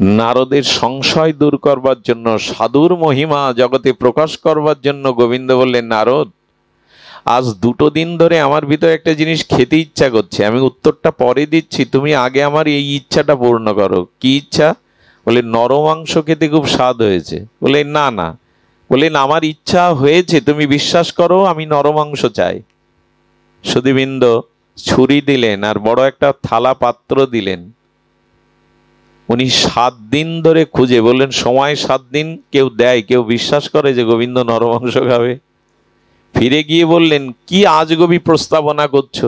নারদের সংশয় দূর করবার জন্য, সাধুর মহিমা জগতে প্রকাশ করবার জন্য গোবিন্দ বললেন, নারদ, আজ 2 দিন ধরে আমার ভিতরে একটা জিনিস খেতে ইচ্ছা করছে, আমি উত্তরটা পরে দিচ্ছি, তুমি আগে আমার এই ইচ্ছাটা পূর্ণ করো। কি ইচ্ছা? বলে নরমাংস খেতে খুব স্বাদ হয়েছে। বলে না না। বললেন আমার ইচ্ছা হয়েছে, তুমি বিশ্বাস করো, আমি নরমাংস চাই। সুধীবৃন্দ ছুরি দিলেন আর বড় একটা থালা পাত্র দিলেন। উনি 7 দিন ধরে খুঁজে, বললেন সময় 7 দিন, কেউ দেয়, কেউ বিশ্বাস করে যে গোবিন্দ নরমাংস খাবে? ফিরে গিয়ে বললেন, কি আজগবি প্রস্তাবনা করছো?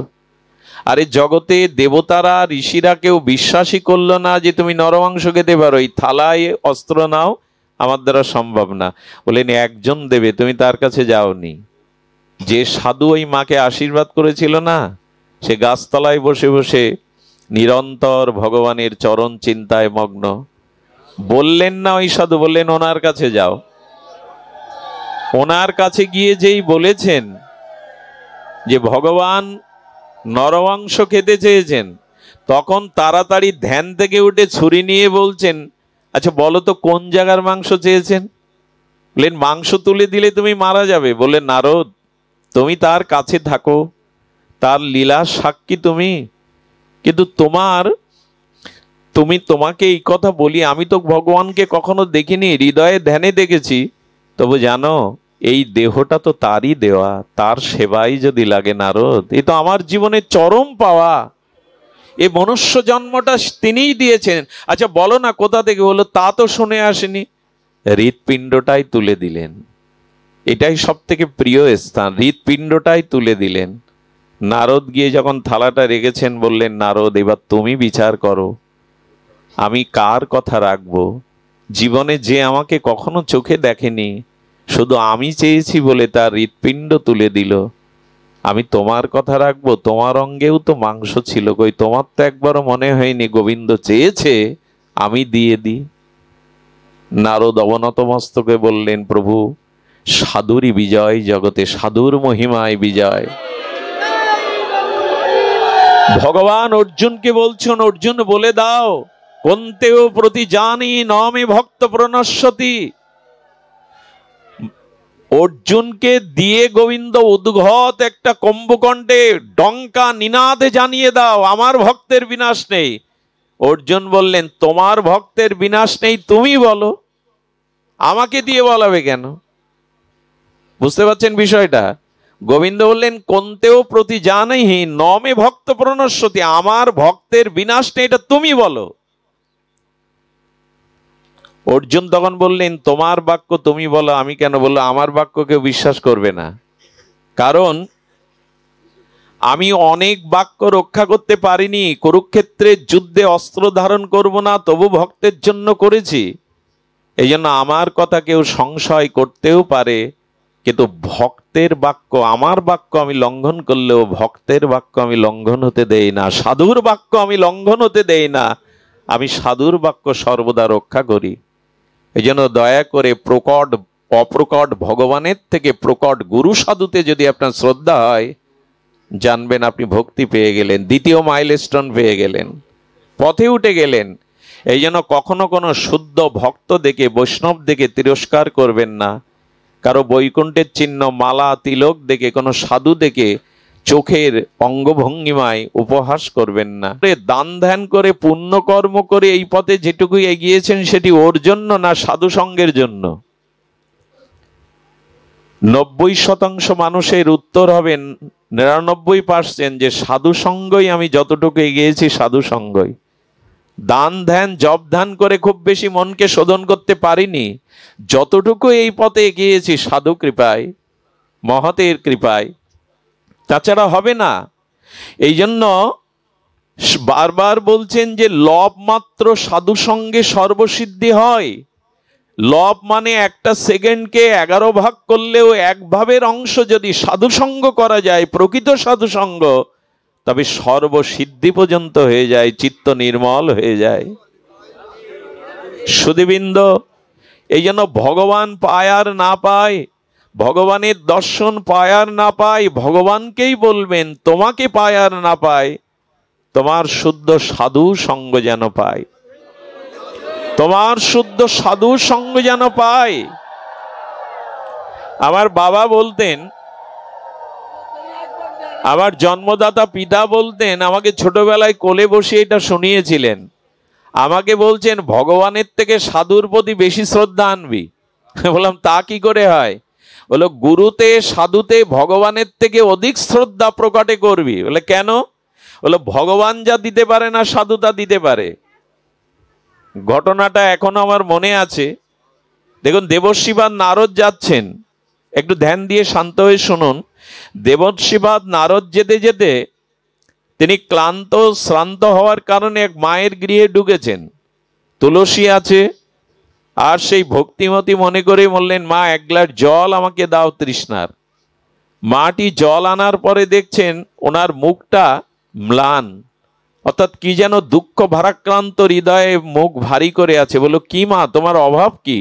আরে জগতে দেবতারা ঋষিরা কেউ বিশ্বাসই করলো না যে তুমি নরমাংস খেতে পারো, এই থালায় অস্ত্র নাও, আমার দ্বারা সম্ভব না। বললেন একজন দেবে, তুমি তার কাছে যাওনি। যে সাধু ওই মাকে আশীর্বাদ করেছিল না, সে গাছতলায় বসে বসে নিরন্তর ভগবানের চরণ চিন্তায় মগ্ন। বললেন না ওই সাধু, বললেন ওনার কাছে যাও। ওনার কাছে গিয়ে যেই বলেছেন যে ভগবান নরমাংস খেতে চেয়েছেন, তখন তাড়াতাড়ি ধ্যান থেকে উঠে ছুরি নিয়ে বলছেন, আচ্ছা বলো তো কোন জায়গার মাংস চেয়েছেন? বললেন মাংস তুলে দিলে তুমি মারা যাবে। বললেন নারদ, তুমি তার কাছে থাকো, তার লীলা সাক্ষী তুমি, কিন্তু তোমাকে এই কথা বলি, আমি তো ভগবানকে কখনো দেখিনি, হৃদয়ে ধ্যানে দেখেছি। তবু জানো এই দেহটা তো তারই দেওয়া, তার সেবাই যদি লাগে নারদ, এ তো আমার জীবনের চরম পাওয়া, এ মনুষ্য জন্মটা তিনিই দিয়েছেন। আচ্ছা বলো না কোথা থেকে? বললো তা তো শুনে আসেনি। হৃৎপিণ্ডটাই তুলে দিলেন, এটাই সব থেকে প্রিয় স্থান, হৃৎপিণ্ডটাই তুলে দিলেন। নারদ গিয়ে যখন থালাটা রেখেছেন, বললেন নারদ এবার তুমি বিচার করো, আমি কার কথা রাখবো? জীবনে যে আমাকে কখনো চোখে দেখেনি, শুধু আমি চেয়েছি বলে তার হৃৎপিণ্ড তুলে দিল, আমি তোমার কথা রাখবো? তোমার অঙ্গেও তো মাংস ছিল, কই তোমার তো একবারও মনে হয়নি গোবিন্দ চেয়েছে আমি দিয়ে দিই? নারদ অবনত মস্তকে বললেন, প্রভু সাধুরই বিজয় জগতে, সাধুর মহিমায় বিজয়। ভগবান অর্জুনকে বলছেন, অর্জুন বলে দাও, কন্তেও প্রতি জানি নমে ভক্ত প্রণশ্যতি। অর্জুনকে দিয়ে গোবিন্দ উদ্ঘট একটা কুম্ভকণ্ঠে ডঙ্কা নিনাদে জানিয়ে দাও, আমার ভক্তের বিনাশ নেই। অর্জুন বললেন তোমার ভক্তের বিনাশ নেই তুমি বলো, আমাকে দিয়ে বলাবে কেন? বুঝতে পারছেন বিষয়টা? গোবিন্দ বললেন কন্তেও প্রতি জানেহি নমে ভক্ত প্রণশ্যতি, আমার ভক্তের বিনাশ নেই, এটা তুমি বলো। অর্জুন তখন বললেন তোমার বাক্য তুমি বলো, আমি কেন বললো? আমার বাক্য কেউ বিশ্বাস করবে না, কারণ আমি অনেক বাক্য রক্ষা করতে পারিনি। কুরুক্ষেত্রের যুদ্ধে অস্ত্র ধারণ করব না, তবু ভক্তের জন্য করেছি। এই জন্য আমার কথা কেউ সংশয় করতেও পারে, কিন্তু ভক্তের বাক্য, আমার বাক্য আমি লঙ্ঘন করলেও ভক্তের বাক্য আমি লঙ্ঘন হতে দেই না, সাধুর বাক্য আমি লঙ্ঘন হতে দেই না, আমি সাধুর বাক্য সর্বদা রক্ষা করি। এই জন্য দয়া করে প্রকট অপ্রকট ভগবানের থেকে প্রকট গুরু সাধুতে যদি আপনার শ্রদ্ধা হয়, জানবেন আপনি ভক্তি পেয়ে গেলেন, দ্বিতীয় মাইলস্টোন পেয়ে গেলেন, পথে উঠে গেলেন। এই জন্য কখনো কোনো শুদ্ধ ভক্ত দেখে, বৈষ্ণব দেখে তিরস্কার করবেন না। কারো বৈকুণ্ঠের চিহ্ন, মালা, তিলক দেখে, কোনো সাধু দেখে চোখের অঙ্গভঙ্গিমায় উপহাস করবেন না। দান ধ্যান করে পুণ্যকর্ম করে এই পথে যেটুকু এগিয়েছেন সেটি ওর জন্য না সাধু সঙ্গের জন্য? 90% মানুষের উত্তর হবেন 99% যে সাধু সঙ্গই আমি যতটুকু এগিয়েছি সাধু সঙ্গই। দান ধ্যান জপ ধ্যান করে খুব বেশি মনকে শোধন করতে পারিনি, যতটুকু এই পথে এগিয়েছি সাধু কৃপায়, মহতের কৃপায়, তাছাড়া হবে না। এই জন্য বারবার বলছেন যে লব মাত্র সাধু সঙ্গে সর্বসিদ্ধি হয়। লব মানে একটা সেকেন্ডকে 11 ভাগ করলেও 1 ভাবের অংশ যদি সাধু সঙ্গ করা যায়, প্রকৃত সাধু সঙ্গ, তবে সর্বসিদ্ধি পর্যন্ত হয়ে যায়, চিত্ত নির্মল হয়ে যায়। সুধীবৃন্দ, এই জন্য ভগবান পায় আর না পায়, ভগবানের দর্শন পায় আর না পায়, ভগবানকেই বলবেন তোমাকে পায় আর না পায়, তোমার শুদ্ধ সাধু সঙ্গ যেন পায়। তোমার শুদ্ধ সাধু সঙ্গ যেন পাই। আমার বাবা বলতেন, আমার জন্মদাতা পিতা বলতেন, আমাকে ছোটবেলায় কোলে বসে এটা শুনিয়েছিলেন। আমাকে বলছেন ভগবানের থেকে সাধুর প্রতি বেশি শ্রদ্ধা আনবি। বললাম তা কি করে হয়? বলো গুরুতে সাধুতে ভগবানের থেকে অধিক শ্রদ্ধা প্রকটে করবি। বলে কেন? বলো ভগবান যা দিতে পারে না সাধু তা দিতে পারে। ঘটনাটা এখনো আমার মনে আছে। দেখুন দেবর্ষিবাদ নারদ যাচ্ছেন, একটু ধ্যান দিয়ে শান্ত হয়ে শুনুন। দেবর্ষিবাদ নারদ যেতে যেতে তিনি ক্লান্ত শ্রান্ত হওয়ার কারণে এক মায়ের গৃহে ঢুকেছেন। তুলসী আছে, আর সেই ভক্তিমতী মনে করে বললেন, মা এক গ্লাস জল আমাকে দাও তৃষ্ণার। মাটি জল আনার পরে দেখছেন ওনার মুখটা ম্লান, অর্থাৎ কি যেন দুঃখ ভারাক্রান্ত হৃদয়ে মুখ ভারী করে আছে। বলো কি মা, তোমার অভাব কি?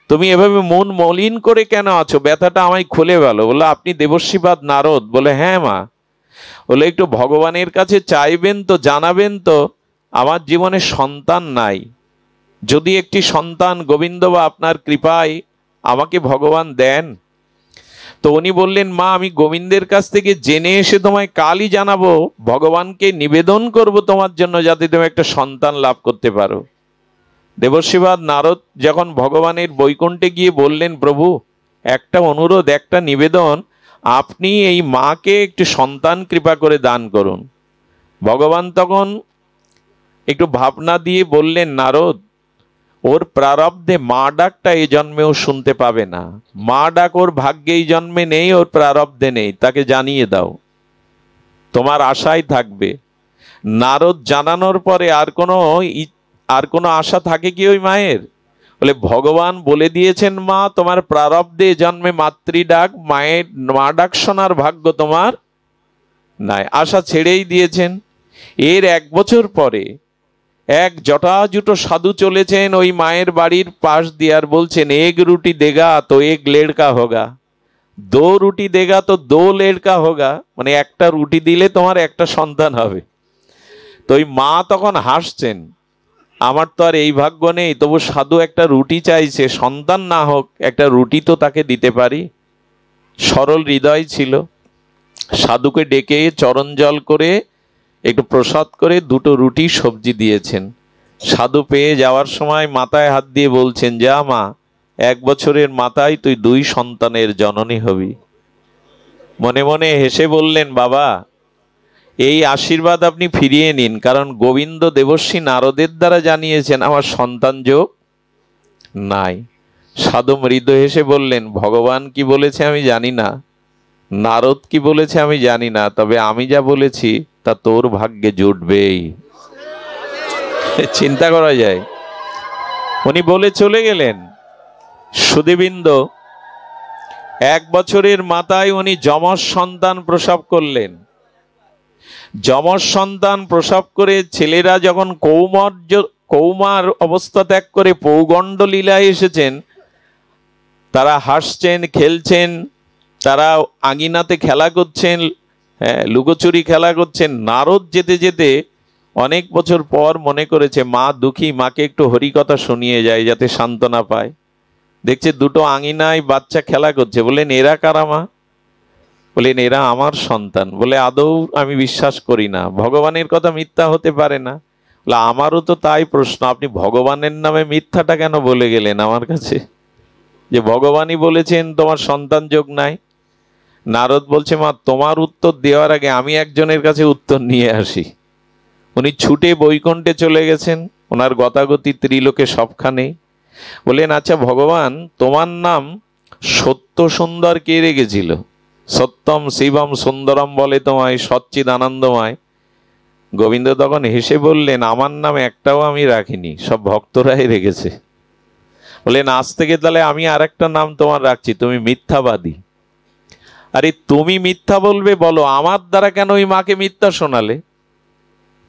তুমি এভাবে মন মলিন করে কেন আছো? ব্যথাটা আমায় খুলে বলো। বলো আপনি দেবর্ষিবাদ নারদ? বলে হ্যাঁ মা। বলে একটু ভগবানের কাছে চাইবেন তো, জানাবেন তো আমার জীবনে সন্তান নাই, যদি একটি সন্তান গোবিন্দ বা আপনার কৃপায় আমাকে ভগবান দেন। তো উনি বললেন, মা আমি গোবিন্দের কাছ থেকে জেনে এসে তোমায় কালই জানাবো, ভগবানকে নিবেদন করব তোমার জন্য, যাতে তুমি একটা সন্তান লাভ করতে পারো। দেবর্ষিবাদ নারদ যখন ভগবানের বৈকুণ্ঠে গিয়ে বললেন, প্রভু একটা অনুরোধ, একটা নিবেদন, আপনি এই মাকে একটু সন্তান কৃপা করে দান করুন। ভগবান তখন একটু ভাবনা দিয়ে বললেন, নারদ ওর প্রারব্ধে মা ডাকটা এই জন্মেও শুনতে পাবে না। মা ডাক ওর ভাগ্যে এই জন্মে নেই, ওর প্রারব্ধে নেই, তাকে জানিয়ে দাও, তোমার আশায় থাকবে। নারদ জানানোর পরে আর কোনো আশা থাকে কি ওই মায়ের? বলে ভগবান বলে দিয়েছেন, মা তোমার প্রারব্ধে জন্মে মাতৃ ডাক, মায়ের মা ডাক শোনার ভাগ্য তোমার নাই। আশা ছেড়েই দিয়েছেন। এর 1 বছর পরে এক জটাজুটো সাধু চলেছেন ওই মায়ের বাড়ির পাশ দিয়ে, আর বলছেন, এক রুটি দেগা তো এক লেড়কা হোগা, 2 রুটি দেগা তো 2 লেড়কা হোগা, মানে একটা রুটি দিলে তোমার একটা সন্তান হবে। তো ওই মা তখন হাসছেন, আমার তো আর এই ভাগ্য নেই, তবু সাধু একটা রুটি চাইছে, সন্তান না হোক একটা রুটি তো তাকে দিতে পারি। সরল হৃদয় ছিল। সাধুকে ডেকে চরণ জল করে একটু প্রসাদ করে 2টো রুটি সবজি দিয়েছেন। সাধু পেয়ে যাওয়ার সময় মাথায় হাত দিয়ে বলছেন, যা মা 1 বছরের মাথায় তুই 2 সন্তানের জননী হবি। মনে মনে হেসে বললেন, বাবা এই আশীর্বাদ আপনি ফিরিয়ে নিন, কারণ গোবিন্দ দেবর্ষী নারদের দ্বারা জানিয়েছেন আমার সন্তান যোগ নাই। সাধু মৃদু হেসে বললেন, ভগবান কি বলেছে আমি জানি না, নারদ কি বলেছে আমি জানি না, তবে আমি যা বলেছি তা তোর ভাগ্যে জুটবেই। চিন্তা করা যায়। উনি বলে চলে গেলেন। সুধীবৃন্দ 1 বছরের মাথায় উনি যমজ সন্তান প্রসব করলেন। যমজ সন্তান প্রসব করে ছেলেরা যখন কৌমার অবস্থা ত্যাগ করে পৌগণ্ড লীলায় এসেছেন, তারা হাসছেন, খেলছেন, তারা আঙিনাতে খেলা করছেন, লুকোচুরি খেলা করছেন। নারদ যেতে যেতে অনেক বছর পর মনে করেছে মা দুঃখী, মাকে একটু হরিকথা শুনিয়ে যায় যাতে সান্ত্বনা পায়। দেখছে 2টো আঙিনায় বাচ্চা খেলা করছে। বললেন, এরা কারা মা? বললেন, এরা আমার সন্তান। বলে, আদৌ আমি বিশ্বাস করি না, ভগবানের কথা মিথ্যা হতে পারে না। বলে, আমারও তো তাই প্রশ্ন, আপনি ভগবানের নামে মিথ্যাটা কেন বলে গেলেন আমার কাছে, যে ভগবানই বলেছেন তোমার সন্তান যোগ নাই? নারদ বলছে, মা তোমার উত্তর দেওয়ার আগে আমি একজনের কাছে উত্তর নিয়ে আসি। উনি ছুটে বৈকুণ্ঠে চলে গেছেন, ওনার গতাগতি ত্রিলোকে সবখানে। বললেন, আচ্ছা ভগবান তোমার নাম সত্য সুন্দর কে রেখেছিল? সত্যম শিবম সুন্দরম বলে তোমায়, সচ্চিদ আনন্দময়। গোবিন্দ তখন হেসে বললেন, আমার নাম একটাও আমি রাখিনি, সব ভক্তরাই রেখেছে। বললেন, আজ থেকে তাহলে আমি আরেকটা নাম তোমার রাখছি, তুমি মিথ্যাবাদী। আরে তুমি মিথ্যা বলবে বলো, আমার দ্বারা কেন ওই মাকে মিথ্যা শোনালে?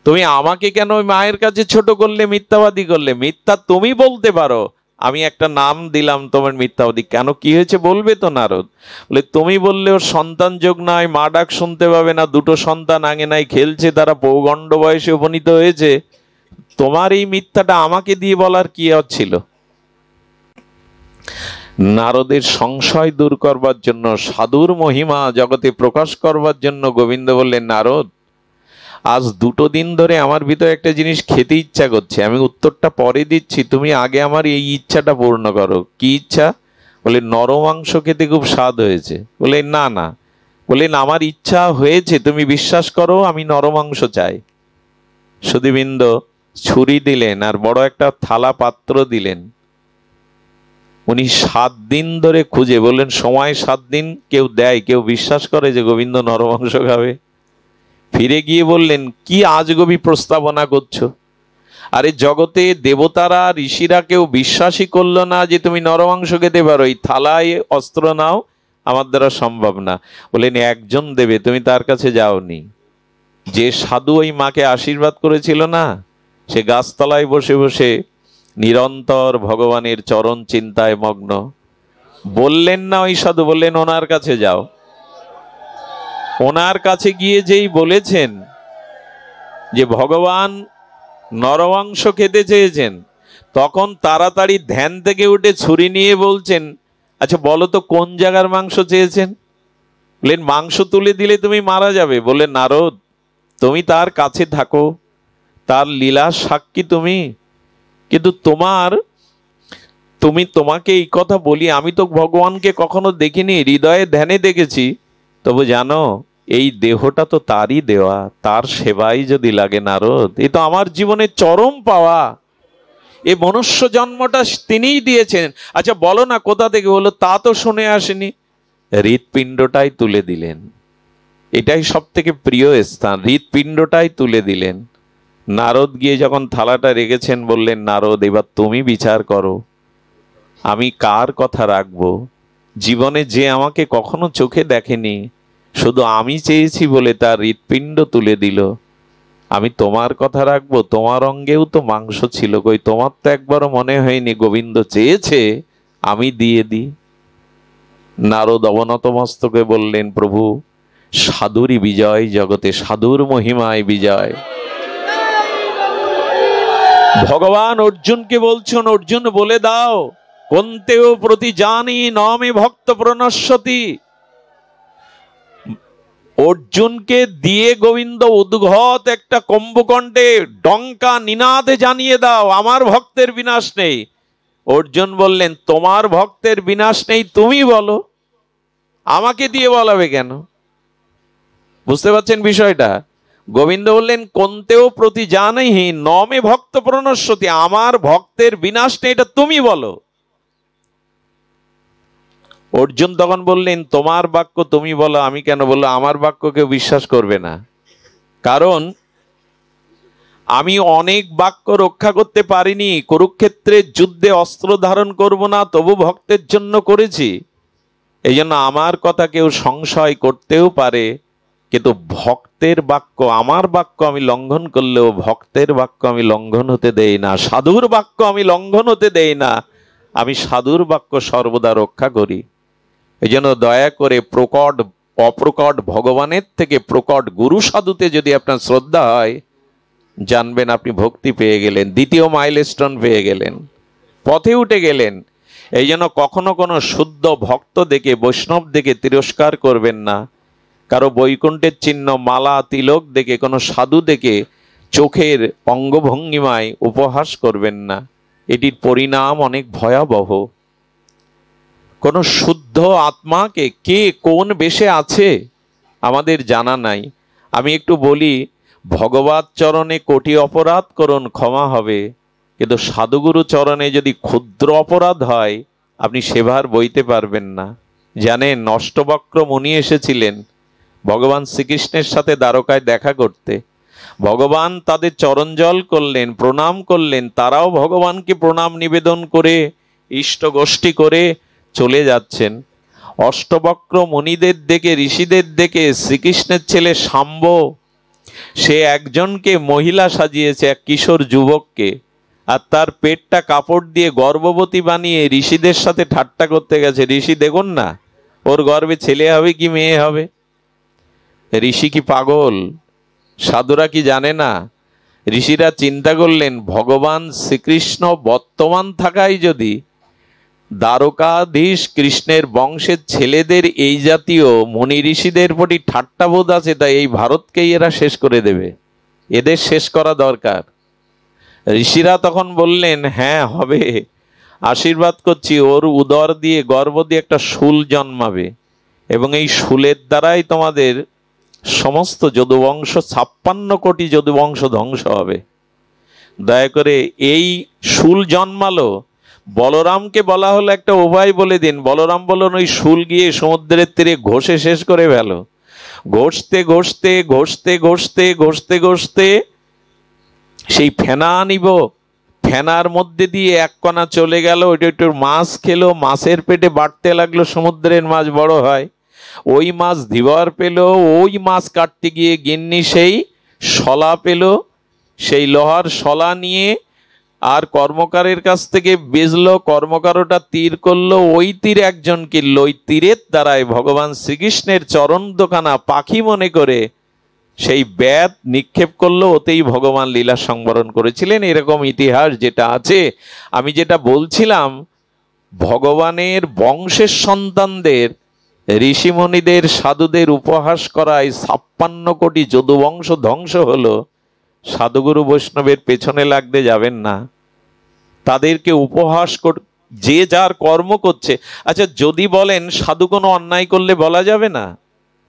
তুমি আমাকে কেন ওই মায়ের কাছে ছোট করলে, মিথ্যাবাদী করলে? মিথ্যা তুমি বলতে পারো, আমি একটা নাম দিলাম তোমার মিথ্যাবাদী। কেন, কি হয়েছে বলবে তো? নারদ বলে, তুমি বললে ওর সন্তান যোগ নাই, মা ডাক শুনতে পাবে না, 2টো সন্তান আঙিনায় খেলছে, তারা পৌগণ্ড বয়সে উপনীত হয়েছে, তোমার এই মিথ্যাটা আমাকে দিয়ে বলার কি ছিল? নারদের সংশয় দূর করবার জন্য, সাধুর মহিমা জগতে প্রকাশ করবার জন্য গোবিন্দ বললেন, নারদ, আজ 2 দিন ধরে আমার ভিতরে একটা জিনিস খেতে ইচ্ছা করছে, আমি উত্তরটা পরে দিচ্ছি, তুমি আগে আমার এই ইচ্ছাটা পূর্ণ করো। কি ইচ্ছা? বলে, নরমাংস খেতে খুব স্বাদ হয়েছে। বলে, না না। বললেন, আমার ইচ্ছা হয়েছে, তুমি বিশ্বাস করো, আমি নরমাংস চাই। সুধীবৃন্দ ছুরি দিলেন আর বড় একটা থালা পাত্র দিলেন। উনি 7 দিন ধরে খুঁজে, বললেন সময় 7 দিন, কেউ দেয়, কেউ বিশ্বাস করে যে গোবিন্দ নরমাংস খাবে? ফিরে গিয়ে বললেন, কি আজগবি প্রস্তাবনা করছো? আরে জগতে দেবতারা ঋষিরা কেউ বিশ্বাসই করলো না যে তুমি নরমাংস খেতে পারো, এই থালায় অস্ত্র নাও, আমার দ্বারা সম্ভব না। বললেন, একজন দেবে, তুমি তার কাছে যাওনি। যে সাধু ওই মাকে আশীর্বাদ করেছিল না, সে গাছতলায় বসে বসে নিরন্তর ভগবানের চরণ চিন্তায় মগ্ন। বললেন না ওই সাধু, বললেন ওনার কাছে যাও। ওনার কাছে গিয়ে যেই বলেছেন যে ভগবান নরমাংস খেতে চেয়েছেন, তখন তাড়াতাড়ি ধ্যান থেকে উঠে ছুরি নিয়ে বলছেন, আচ্ছা বলো তো কোন জায়গার মাংস চেয়েছেন? বললেন, মাংস তুলে দিলে তুমি মারা যাবে। বললেন, নারদ, তুমি তার কাছে থাকো, তার লীলা সাক্ষী তুমি, কিন্তু তোমাকে এই কথা বলি, আমি তো ভগবানকে কখনো দেখিনি, হৃদয়ে ধ্যানে দেখেছি। তবু জানো, এই দেহটা তো তারই দেওয়া, তার সেবাই যদি লাগে নারদ, এ তো আমার জীবনের চরম পাওয়া। এই মনুষ্য জন্মটা তিনিই দিয়েছেন। আচ্ছা বলো না কোথা থেকে হলো? তা তো শুনে আসেনি। হৃৎপিণ্ডটাই তুলে দিলেন। এটাই সব থেকে প্রিয় স্থান, হৃৎপিণ্ডটাই তুলে দিলেন। নারদ গিয়ে যখন থালাটা রেখেছেন, বললেন, নারদ, এবার তুমি বিচার করো, আমি কার কথা রাখবো? জীবনে যে আমাকে কখনো চোখে দেখেনি, শুধু আমি চেয়েছি বলে তার হৃৎপিণ্ড তুলে দিল, আমি তোমার কথা রাখবো? তোমার অঙ্গেও তো মাংস ছিল, কই তোমার তো একবারও মনে হয়নি গোবিন্দ চেয়েছে আমি দিয়ে দিই? নারদ অবনত মস্তকে বললেন, প্রভু, সাধুরই বিজয় জগতে, সাধুর মহিমায় বিজয়। ভগবান অর্জুনকে বলছেন, অর্জুন বলে দাও, কোন্তেও প্রতি জানি নমে ভক্ত প্রণশ্যতি। অর্জুনকে দিয়ে গোবিন্দ উদ্ঘট একটা কুম্ভকণ্ঠে ডঙ্কা নিনাদে জানিয়ে দাও, আমার ভক্তের বিনাশ নেই। অর্জুন বললেন, তোমার ভক্তের বিনাশ নেই তুমি বলো, আমাকে দিয়ে বলাবে কেন? বুঝতে পারছেন বিষয়টা? গোবিন্দ বললেন, কোন্তেও প্রতি জানেহি নমে ভক্ত প্রণশ্যতি, আমার ভক্তের বিনাশ নেই, এটা তুমি বলো। অর্জুন তখন বললেন, তোমার বাক্য তুমি বলো, আমি কেন বললো? আমার বাক্য কেউ বিশ্বাস করবে না, কারণ আমি অনেক বাক্য রক্ষা করতে পারিনি। কুরুক্ষেত্রের যুদ্ধে অস্ত্র ধারণ করব না, তবু ভক্তের জন্য করেছি। এই জন্য আমার কথা কেউ সংশয় করতেও পারে, কিন্তু ভক্তের বাক্য, আমার বাক্য আমি লঙ্ঘন করলেও ভক্তের বাক্য আমি লঙ্ঘন হতে দেই না, সাধুর বাক্য আমি লঙ্ঘন হতে দেই না, আমি সাধুর বাক্য সর্বদা রক্ষা করি। এই জন্য দয়া করে প্রকট অপ্রকট ভগবানের থেকে প্রকট গুরু সাধুতে যদি আপনার শ্রদ্ধা হয়, জানবেন আপনি ভক্তি পেয়ে গেলেন, দ্বিতীয় মাইলস্টোন পেয়ে গেলেন, পথে উঠে গেলেন। এই জন্য কখনো কোনো শুদ্ধ ভক্ত দেখে, বৈষ্ণব দেখে তিরস্কার করবেন না। কারো বৈকুণ্ঠের চিহ্ন, মালা, তিলক দেখে, কোনো সাধু দেখে চোখের অঙ্গভঙ্গিমায় উপহাস করবেন না, এটির পরিণাম অনেক ভয়াবহ। কোন শুদ্ধ আত্মাকে কে কোন বেশে আছে আমাদের জানা নাই। আমি একটু বলি, ভগবত চরণে কোটি অপরাধ করুন, ক্ষমা হবে, কিন্তু সাধুগুরু চরণে যদি ক্ষুদ্র অপরাধ হয়, আপনি সেভার বইতে পারবেন না। জানেন, অষ্টবক্র মুনি এসেছিলেন ভগবান শ্রীকৃষ্ণের সাথে দ্বারকায় দেখা করতে। ভগবান তাদের চরণ জল করলেন, প্রণাম করলেন, তারাও ভগবানকে প্রণাম নিবেদন করে ইষ্ট গোষ্ঠী করে চলে যাচ্ছেন। অষ্টবক্র মুনিদের দেখে, ঋষিদের দেখে শ্রীকৃষ্ণের ছেলে শাম্ব, সে একজনকে মহিলা সাজিয়েছে, এক কিশোর যুবককে, আর তার পেটটা কাপড় দিয়ে গর্ভবতী বানিয়ে ঋষিদের সাথে ঠাট্টা করতে গেছে। ঋষি দেখুন না, ওর গর্ভে ছেলে হবে কি মেয়ে হবে? ঋষি কি পাগল? সাধুরা কি জানে না? ঋষিরা চিন্তা করলেন, ভগবান শ্রীকৃষ্ণ বর্তমান থাকায় যদি দ্বারকাধীশ কৃষ্ণের বংশের ছেলেদের এই জাতীয় মুনি ঋষিদের প্রতি ঠাট্টাবোধ আছে, তাই এই ভারতকেই এরা শেষ করে দেবে, এদের শেষ করা দরকার। ঋষিরা তখন বললেন, হ্যাঁ হবে, আশীর্বাদ করছি, ওর উদর দিয়ে গর্ভ দিয়ে একটা শূল জন্মাবে এবং এই শূলের দ্বারাই তোমাদের সমস্ত যদুবংশ 56 কোটি যদুবংশ ধ্বংস হবে। দয়া করে এই শূল জন্মালো, বলরামকে বলা হলো একটা উপায় বলে দিন। বলরাম বললেন, ওই শূল গিয়ে সমুদ্রের তীরে ঘষে শেষ করে ফেলো। ঘষতে ঘষতে ঘষতে ঘষতে ঘষতে ঘষতে সেই ফেনা আনিব, ফেনার মধ্যে দিয়ে এক কণা চলে গেল, ওইটা একটু মাছ খেলো, মাছের পেটে বাড়তে লাগলো, সমুদ্রের মাছ বড় হয়, ওই মাছ ধীবর পেল, ওই মাছ কাটতে গিয়ে গিন্নি সেই শলা পেল, সেই লোহার শলা নিয়ে আর কর্মকারের কাছ থেকে বেজলো, কর্মকারটা তীর করলো, ওই তীর একজন কিনলো, ওই তীরের দ্বারায় ভগবান শ্রীকৃষ্ণের চরণ দোকানা পাখি মনে করে সেই ব্যাত নিক্ষেপ করলো, ওতেই ভগবান লীলা সংবরণ করেছিলেন, এরকম ইতিহাস যেটা আছে। আমি যেটা বলছিলাম, ভগবানের বংশের সন্তানদের, ঋষিমণিদের, সাধুদের উপহাস করায় 56 কোটি যদুবংশ ধ্বংস হলো। সাধুগুরু বৈষ্ণবের পেছনে লাগতে যাবেন না, তাদেরকে উপহাস যে যার কর্ম করছে। আচ্ছা, যদি বলেন সাধু কোনো অন্যায় করলে বলা যাবে না,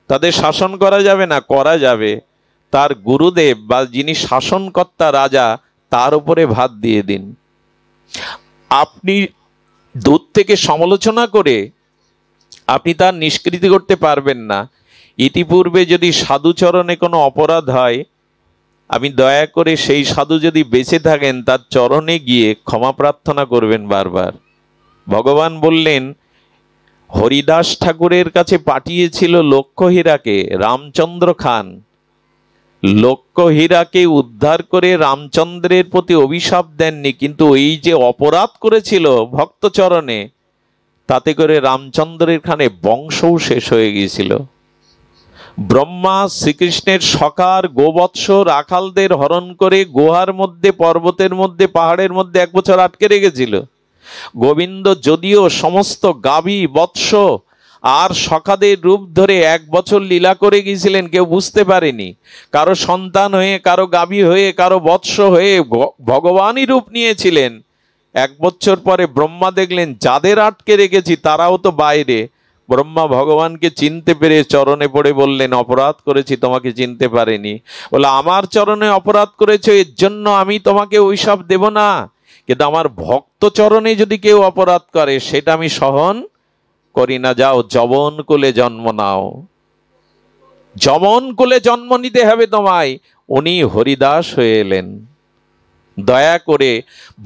তাদের শাসন করা যাবে না? করা যাবে। তার গুরুদেব বা যিনি শাসনকর্তা রাজা, তার উপরে ভাত দিয়ে দিন। আপনি দূর থেকে সমালোচনা করে আপনি তার নিষ্কৃতি করতে পারবেন না। ইতিপূর্বে যদি সাধুচরণে কোনো অপরাধ হয়, আমি দয়া করে সেই সাধু যদি বেঁচে থাকেন তার চরণে গিয়ে ক্ষমা প্রার্থনা করবেন বারবার। ভগবান বললেন, হরিদাস ঠাকুরের কাছে পাঠিয়েছিল লক্ষ্যহীরাকে রামচন্দ্র খান। লক্ষ্যহীরাকে উদ্ধার করে রামচন্দ্রের প্রতি অভিশাপ দেননি, কিন্তু এই যে অপরাধ করেছিল ভক্তচরণে, তাতে করে রামচন্দ্রের খানে বংশও শেষ হয়ে গিয়েছিল। ব্রহ্মা শ্রীকৃষ্ণের সখার গোবৎস রাখালদের হরণ করে গুহার মধ্যে, পর্বতের মধ্যে, পাহাড়ের মধ্যে 1 বছর আটকে রেখেছিল। গোবিন্দ যদিও সমস্ত গাভী, বৎস আর সখাদের রূপ ধরে 1 বছর লীলা করে গিয়েছিলেন, কেউ বুঝতে পারেনি। কারো সন্তান হয়ে, কারো গাভী হয়ে, কারো বৎস হয়ে ভগবানই রূপ নিয়েছিলেন। 1 বছর পরে ব্রহ্মা দেখলেন যাদের আটকে রেখেছি তারাও তো বাইরে। ব্রহ্মা ভগবানকে চিনতে পেরে চরণে পড়ে বললেন, অপরাধ করেছি, তোমাকে চিনতে পারিনি। বলে, আমার চরণে অপরাধ করেছো, এর জন্য আমি তোমাকে অভিশাপ দেব না, কিন্তু আমার ভক্ত চরণে যদি কেউ অপরাধ করে সেটা আমি সহন করি না। যাও, যমন কুলে জন্ম নাও, যমন কুলে জন্ম নিতে হবে তোমায়। উনি হরিদাস হয়ে এলেন। দয়া করে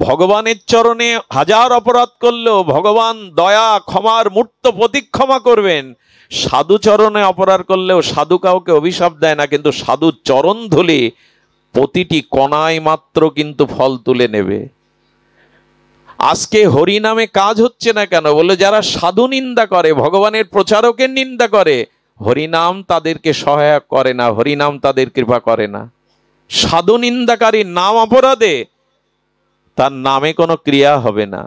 ভগবানের চরণে হাজার অপরাধ করলেও ভগবান দয়া ক্ষমার মূর্ত প্রতিক্ষমা করবেন। সাধু চরণে অপরাধ করলেও সাধু কাউকে অভিশাপ দেয় না, কিন্তু সাধু চরণ ধুলে প্রতিটি কণায় মাত্র কিন্তু ফল তুলে নেবে। আজকে হরি নামে কাজ হচ্ছে না কেন? বলে, যারা সাধু নিন্দা করে, ভগবানের প্রচারকের নিন্দা করে, হরিনাম তাদেরকে সহায়ক করে না, হরিনাম তাদের কৃপা করে না। সাধু নিন্দাকারী নাম অপরাধে, তার নামে কোনো ক্রিয়া হবে না।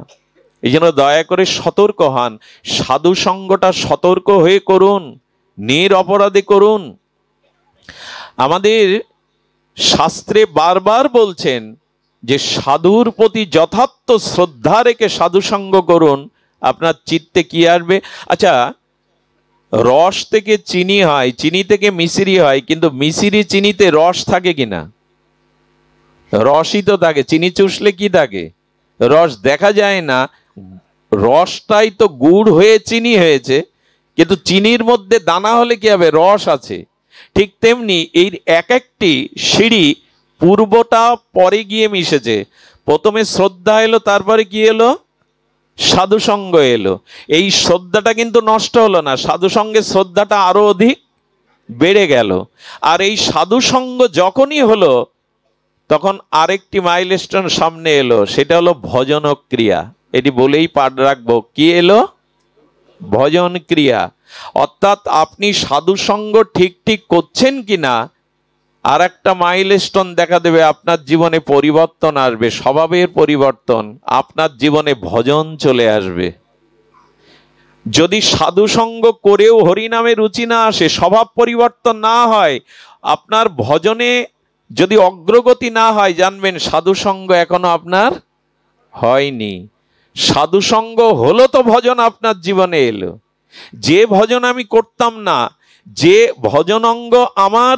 এই জন্য দয়া করে সতর্ক হন, সাধু সঙ্গটা সতর্ক হয়ে করুন, নিরপরাধে করুন। আমাদের শাস্ত্রে বারবার বলছেন যে সাধুর প্রতি যথার্থ শ্রদ্ধা রেখে সাধু সঙ্গ করুন, আপনার চিত্তে কি আসবে? আচ্ছা, রস থেকে চিনি হয়, চিনি থেকে মিশ্রি হয়, কিন্তু মিশ্রি চিনিতে রস থাকে কিনা? রসই তো থাকে। চিনি চুষলে কি থাকে? রস দেখা যায় না। রসটাই তো গুড় হয়ে চিনি হয়েছে, কিন্তু চিনির মধ্যে দানা হলে কি হবে? রস আছে। ঠিক তেমনি এই এক একটি সিঁড়ি পূর্বটা পরে গিয়ে মিশেছে। প্রথমে শ্রদ্ধা এলো, তারপরে কি এলো? সাধু সঙ্গ এলো। এই শ্রদ্ধাটা কিন্তু নষ্ট হলো না, সাধু সঙ্গে শ্রদ্ধাটা আরো অধিক বেড়ে গেল। আর এই সাধু সঙ্গ যখনই হলো, তখন আরেকটি মাইলস্টোন সামনে এলো, সেটা হলো ভজন ক্রিয়া। এটি বলেই পাঠ রাখবো, কি এলো? ভজন ক্রিয়া। অর্থাৎ আপনি সাধু সঙ্গ ঠিক ঠিক করছেন কিনা, আর একটা মাইলস্টোন দেখা দেবে, আপনার জীবনে পরিবর্তন আসবে, স্বভাবের পরিবর্তন, আপনার জীবনে ভজন চলে আসবে। যদি সাধুসঙ্গ করেও হরিনামে রুচি না আসে, স্বভাব পরিবর্তন না হয়, আপনার ভজনে যদি অগ্রগতি না হয়, জানবেন সাধুসঙ্গ এখনো আপনার হয়নি। সাধুসঙ্গ হলো তো ভজন আপনার জীবনে এলো। যে ভজন আমি করতাম না, যে ভজন অঙ্গ আমার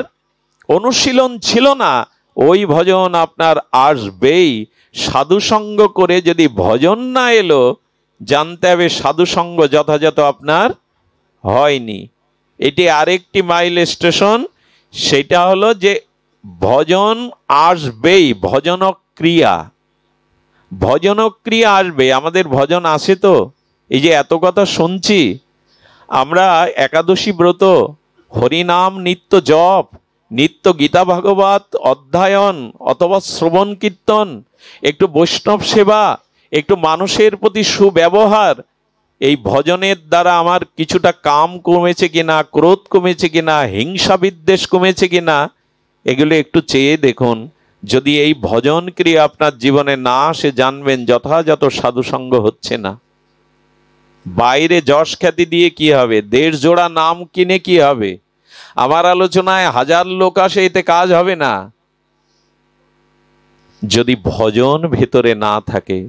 অনুশীলন ছিল না, ওই ভজন আপনার আসবেই। সাধুসঙ্গ করে যদি ভজন না এলো, জানতে হবে সাধুসঙ্গ যথাযথ আপনার হয়নি। এটি আরেকটি মাইল স্টেশন, সেটা হলো যে ভজন আসবেই, ভজনক্রিয়া, ভজনক্রিয়া আসবে। আমাদের ভজন আসে তো, এই যে এত কথা শুনছি আমরা, একাদশী ব্রত, হরিনাম নিত্য জপ, নিত্য গীতা ভাগবত অধ্যয়ন অথবা শ্রবণ কীর্তন, একটু বৈষ্ণব সেবা, একটু মানুষের প্রতি সুব্যবহার, এই ভজনের দ্বারা আমার কিছুটা কাম কমেছে কিনা, ক্রোধ কমেছে কিনা, হিংসা বিদ্বেষ কমেছে কিনা, এগুলো একটু চেয়ে দেখুন। যদি এই ভজন ক্রিয়া আপনার জীবনে না আসে, জানবেন যথাযথ সাধুসঙ্গ হচ্ছে না। বাইরে যশ খ্যাতি দিয়ে কি হবে, 1.5 জোড়া নাম কিনে কি হবে, আমার আলোচনায় 1000 লোক আসে, এতে কাজ হবে না যদি ভজন ভেতরে না থাকে।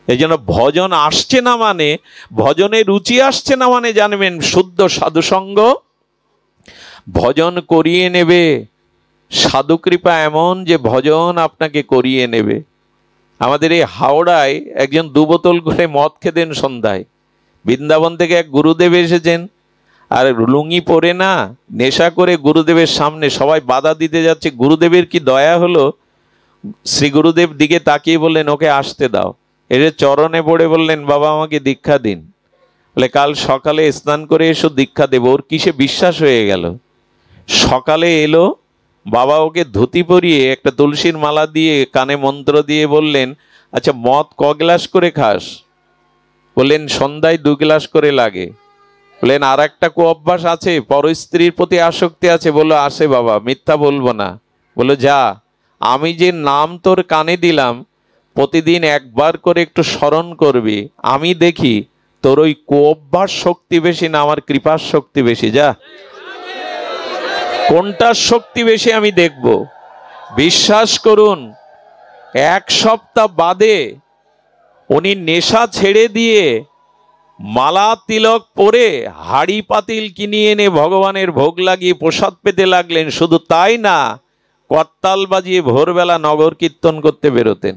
এই জন্য ভজন আসছে না মানে, ভজনে রুচি আসছে না মানে, জানবেন শুদ্ধ সাধুসঙ্গ ভজন করিয়ে নেবে। সাধু কৃপা এমন যে ভজন আপনাকে করিয়ে নেবে। আমাদের এই হাওড়ায় একজন 2 বোতল করে মদ খেতেন সন্ধ্যায়। বৃন্দাবন থেকে এক গুরুদেব এসেছেন, আর লুঙ্গি পরে না, নেশা করে গুরুদেবের সামনে সবাই বাধা দিতে যাচ্ছে। গুরুদেবের কি দয়া হলো, শ্রী গুরুদেব দিকে তাকিয়ে বললেন, ওকে আসতে দাও। এসে চরণে পড়ে বললেন, বাবা আমাকে দীক্ষা দিন। বলে, কাল সকালে স্নান করে এসো, দীক্ষা দেব। ওর কিসে বিশ্বাস হয়ে গেল। সকালে এলো, বাবা ওকে ধুতি পরিয়ে একটা তুলসীর মালা দিয়ে কানে মন্ত্র দিয়ে বললেন, আচ্ছা মদ ক গ্লাস করে খাস? বললেন, সন্ধ্যায় 2 গ্লাস করে লাগে। বললেন, আর একটা কুঅভ্যাস আছে, পর স্ত্রীর প্রতি আসক্তি আছে? বললো, আছে বাবা, মিথ্যা বলবো না। বললো, যা, আমি যে নাম তোর কানে দিলাম, প্রতিদিন একবার করে একটু স্মরণ করবি, আমি দেখি তোর ওই কুঅভ্যাস শক্তি বেশি না আমার কৃপার শক্তি বেশি। যা, কোনটার শক্তি বেশি আমি দেখব। বিশ্বাস করুন, 1 সপ্তাহ বাদে উনি নেশা ছেড়ে দিয়ে মালা তিলক পরে হাড়ি পাতিল কিনে এনে ভগবানের ভোগ লাগিয়ে প্রসাদ পেতে লাগলেন। শুধু তাই না, করতাল বাজিয়ে ভোরবেলা নগর কীর্তন করতে বেরোতেন।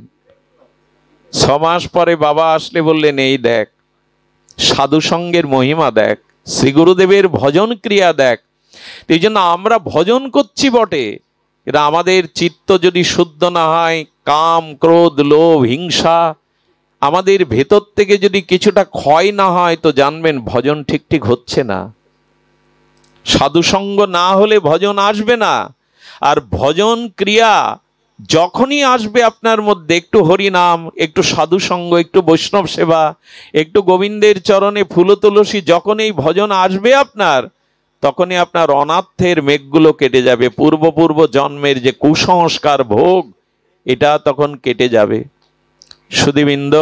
6 মাস পরে বাবা আসলে বললেন, এই দেখ সাধুসঙ্গের মহিমা, দেখ শ্রী গুরুদেবের ভজন ক্রিয়া দেখ। এই জন্য আমরা ভজন করছি বটে, এটা আমাদের চিত্ত যদি শুদ্ধ না হয়, কাম ক্রোধ লোভ হিংসা আমাদের ভেতর থেকে যদি কিছুটা ক্ষয় না হয়, তো জানবেন ভজন ঠিক ঠিক হচ্ছে না। সাধুসঙ্গ না হলে ভজন আসবে না। আর ভজন ক্রিয়া যখনই আসবে আপনার মধ্যে, একটু হরিনাম, একটু সাধুসঙ্গ, একটু বৈষ্ণব সেবা, একটু গোবিন্দের চরণে ফুল তুলসী, যখন এই ভজন আসবে আপনার, তখনই আপনার অনাথের মেঘগুলো কেটে যাবে। পূর্ব জন্মের যে কুসংস্কার ভোগ, এটা তখন কেটে যাবে। সুধীবৃন্দ,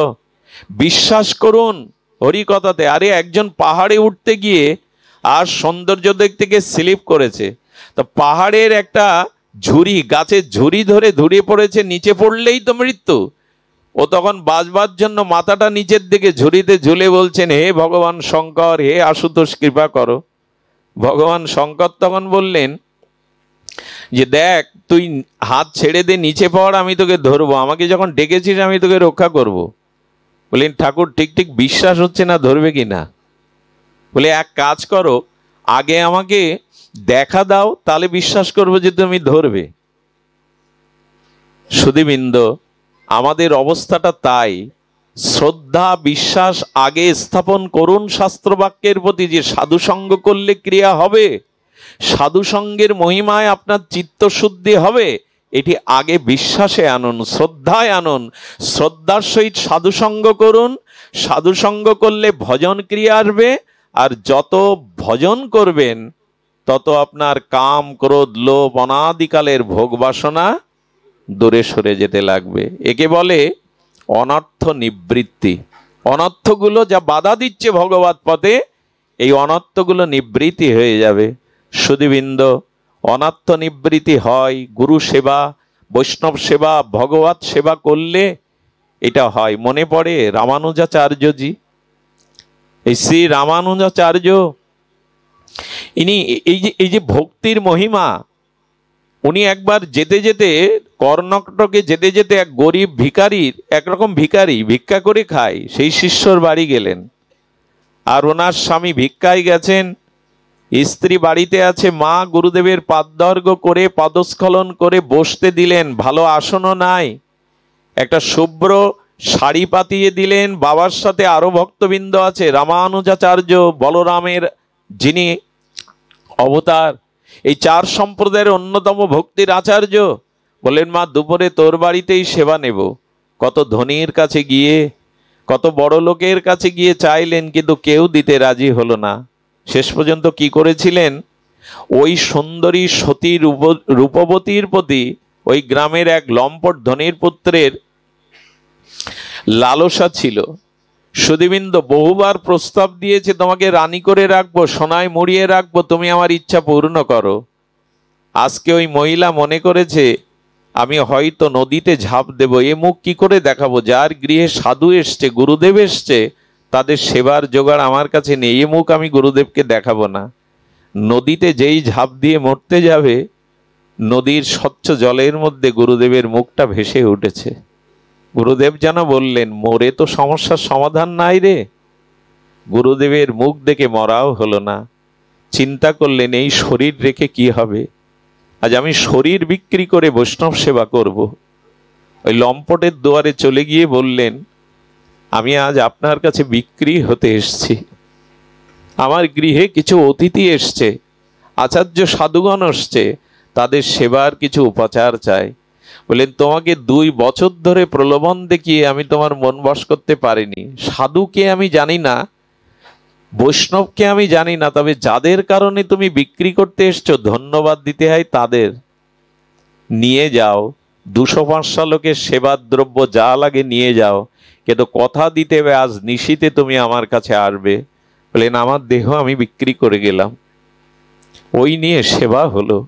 বিশ্বাস করুন হরি কথাতে। আরে একজন পাহাড়ে উঠতে গিয়ে আর সৌন্দর্য দেখতে গিয়ে স্লিপ করেছে, তো পাহাড়ের একটা ঝুড়ি, গাছের ঝুড়ি ধরে ধরে পড়েছে, নিচে পড়লেই তো মৃত্যু। ও তখন বাঁচবার জন্য মাথাটা নিচের দিকে ঝুড়িতে ঝুলে বলছেন, হে ভগবান শঙ্কর, হে আশুতোষ, কৃপা করো। ভগবান শঙ্কর তখন বললেন যে, দেখ তুই হাত ছেড়ে দে, নিচে পড়, আমি তোকে ধরবো। আমাকে যখন ডেকেছিস আমি তোকে রক্ষা করব। বললেন, ঠাকুর ঠিক ঠিক বিশ্বাস হচ্ছে না ধরবে কিনা। বলে, এক কাজ করো, আগে আমাকে দেখা দাও, তাহলে বিশ্বাস করবো যে তুমি ধরবে। সুধীবৃন্দ, আমাদের অবস্থাটা তাই। শ্রদ্ধা বিশ্বাস আগে স্থাপন করুন শাস্ত্রবাক্যের প্রতি, যে সাধুসঙ্গ করলে ক্রিয়া হবে, সাধুসঙ্গের মহিমায় আপনার চিত্তশুদ্ধি হবে। এটি আগে বিশ্বাসে আনুন, শ্রদ্ধায় আনুন, শ্রদ্ধার সহিত সাধুসঙ্গ করুন। সাধুসঙ্গ করলে ভজন ক্রিয়া আসবে, আর যত ভজন করবেন তত আপনার কাম, ক্রোধ, লোভ, অনাদিকালের ভোগ বাসনা দূরে সরে যেতে লাগবে। একে বলে অনর্থ নিবৃত্তি। অনর্থগুলো যা বাধা দিচ্ছে ভগবত পথে, এই অনর্থগুলো নিবৃত্তি হয়ে যাবে। সুধীবৃন্দ, অনর্থ নিবৃত্তি হয় গুরু সেবা, বৈষ্ণব সেবা, ভগবত সেবা করলে এটা হয়। মনে পড়ে রামানুজাচার্যজি, এই শ্রী রামানুজাচার্য, ইনি এই যে ভক্তির মহিমা, উনি একবার যেতে যেতে কর্ণাটকে যেতে যেতে এক গরিব ভিখারির, একরকম ভিখারি ভিক্ষা করে খায়, সেই শিষ্যর বাড়ি গেলেন। আর ওনার স্বামী ভিক্ষায় গেছেন, স্ত্রী বাড়িতে আছে। মা গুরুদেবের পাদর্ঘ করে পদস্খলন করে বসতে দিলেন, ভালো আসনও নাই, একটা শুভ্র শাড়ি পাতিয়ে দিলেন। বাবার সাথে আরো ভক্তবৃন্দ আছে, রামানুজাচার্য বলরামের যিনি অবতার, এই চার সম্প্রদায়ের অন্যতম ভক্তির আচার্য। বললেন, মা দুপুরে তোর বাড়িতেই সেবা নেব। কত ধনীর কাছে গিয়ে, কত বড় লোকের কাছে গিয়ে চাইলেন, কিন্তু কেউ দিতে রাজি হলো না। শেষ পর্যন্ত কি করেছিলেন, ওই সুন্দরী সতী রূপবতীর প্রতি ওই গ্রামের এক লম্পট ধনীর পুত্রের লালসা ছিল। সুধীবৃন্দ বহুবার প্রস্তাব দিয়েছে, তোমাকে রানী করে রাখবো, সোনায় মুড়িয়ে রাখবো, তুমি আমার ইচ্ছা পূর্ণ করো। আজকে ওই মহিলা মনে করেছে আমি হয়তো নদীতে ঝাঁপ দেব। এ মুখ কি করে দেখাবো? যার গৃহে সাধু এসছে, গুরুদেব এসছে, তাদের সেবার জোগাড় আমার কাছে নেই, এ মুখ আমি গুরুদেবকে দেখাবো না। নদীতে যেই ঝাঁপ দিয়ে মরতে যাবে, নদীর স্বচ্ছ জলের মধ্যে গুরুদেবের মুখটা ভেসে উঠেছে। গুরুদেব যেন বললেন, মোরে তো সমস্যার সমাধান নাই রে। গুরুদেবের মুখ দেখে মরাও হলো না। চিন্তা করলেন, এই শরীর রেখে কি হবে? আজ আমি শরীর বিক্রি করে বৈষ্ণব সেবা করব। ওই লম্পটের দুয়ারে চলে গিয়ে বললেন, আমি আজ আপনার কাছে বিক্রি হতে এসছি। আমার গৃহে কিছু অতিথি এসছে, আচার্য সাধুগণ এসছে, তাদের সেবার কিছু উপচার চাই। বললেন, তোমাকে 2 বছর ধরে প্রলোভন দেখিয়ে আমি তোমার মন বশ করতে পারিনি। সাধুকে আমি জানি না, বৈষ্ণবকে আমি জানি না, তবে যাদের কারণে তুমি বিক্রি করতে এসছো, ধন্যবাদ দিতে হয় তাদের। নিয়ে যাও, 200-500 লোকের সেবার দ্রব্য যা লাগে নিয়ে যাও, কিন্তু কথা দিতে হবে আজ নিশীতে তুমি আমার কাছে আসবে। বললেন, আমার দেহ আমি বিক্রি করে গেলাম। ওই নিয়ে সেবা হলো।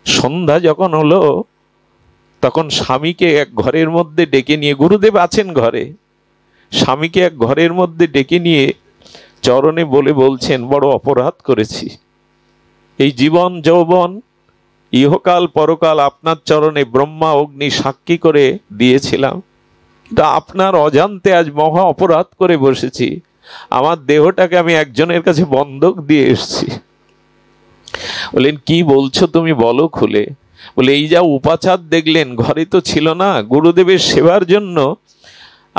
সন্ধ্যা যখন হলো, তখন স্বামীকে এক ঘরের মধ্যে ডেকে নিয়ে, গুরুদেব আছেন ঘরে, স্বামীকে এক ঘরের মধ্যে ডেকে নিয়ে চরণে বলে বলছেন, বড় অপরাধ করেছি। এই জীবন যৌবন ইহকাল পরকাল আপনার চরণে ব্রহ্মা অগ্নি সাক্ষী করে দিয়েছিলাম, কিন্তু আপনার অজান্তে আজ মহা অপরাধ করে বসেছি। আমার দেহটাকে আমি একজনের কাছে বন্ধক দিয়ে এসেছি। বললেন, কি বলছো তুমি, বলো খুলে। বলে, এই যা উপাচার দেখলেন, ঘরে তো ছিল না। গুরুদেবের সেবার জন্য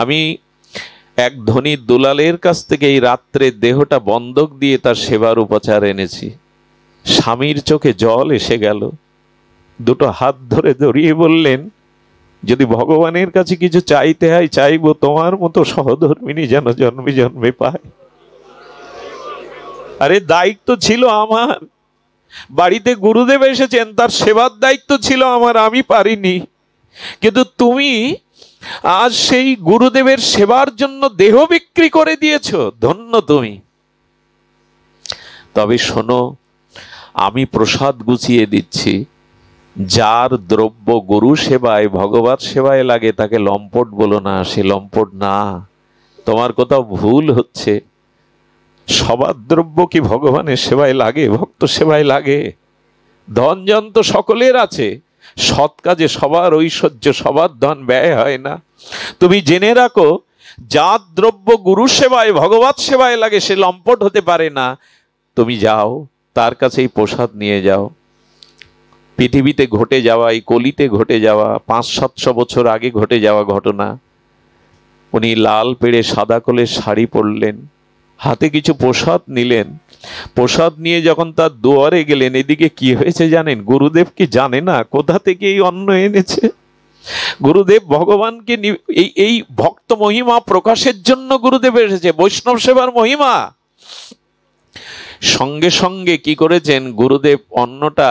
আমি এক ধনী দুলালের কাছ থেকে এই রাত্রে দেহটা বন্ধক দিয়ে তার সেবার উপচার এনেছি। স্বামীর চোখে জল এসে গেল, দুটো হাত ধরে জড়িয়ে বললেন, যদি ভগবানের কাছে কিছু চাইতে হয় চাইবো, তোমার মতো সহধর্মিনী যেন জন্মে জন্মে পায়। আরে দায়িত্ব ছিল আমার, বাড়িতে গুরুদেব এসেছেন, তার সেবার দায়িত্ব ছিল আমার, আমি পারিনি। কিন্তু তুমি আজ সেই গুরুদেবের সেবার জন্য দেহ বিক্রি করে দিয়েছ, ধন্য তুমি। তবে শোনো, আমি প্রসাদ গুছিয়ে দিচ্ছি। যার দ্রব্য গুরু সেবায় ভগবত সেবায় লাগে তাকে লম্পট বলো না, সে লম্পট না। তোমার কোথাও ভুল হচ্ছে। সবার দ্রব্য কি ভগবানের সেবায় লাগে, ভক্ত সেবায় লাগে? ধনজন তো সকলের আছে, সৎ কাজে সবার ঐশ্বর্য, সবার ধন ব্যয় হয় না। তুমি জেনে রাখো, যার দ্রব্য গুরু সেবায় ভগবত সেবায় লাগে সে লম্পট হতে পারে না। তুমি যাও, তার কাছেই প্রসাদ নিয়ে যাও। পৃথিবীতে ঘটে যাওয়া, এই কলিতে ঘটে যাওয়া, 500-700 বছর আগে ঘটে যাওয়া ঘটনা। উনি লাল পেড়ে সাদা কোলের শাড়ি পরলেন, হাতে কিছু প্রসাদ নিলেন। প্রসাদ নিয়ে যখন তার দুয়ারে গেলেন, এদিকে কি হয়েছে জানেন? গুরুদেব কি জানে না কোথা থেকে এই অন্ন এনেছে? গুরুদেব ভগবানকে এই ভক্ত মহিমা প্রকাশের জন্য গুরুদেব এসেছে, বৈষ্ণব সেবার মহিমা। সঙ্গে সঙ্গে কি করেছেন, গুরুদেব অন্নটা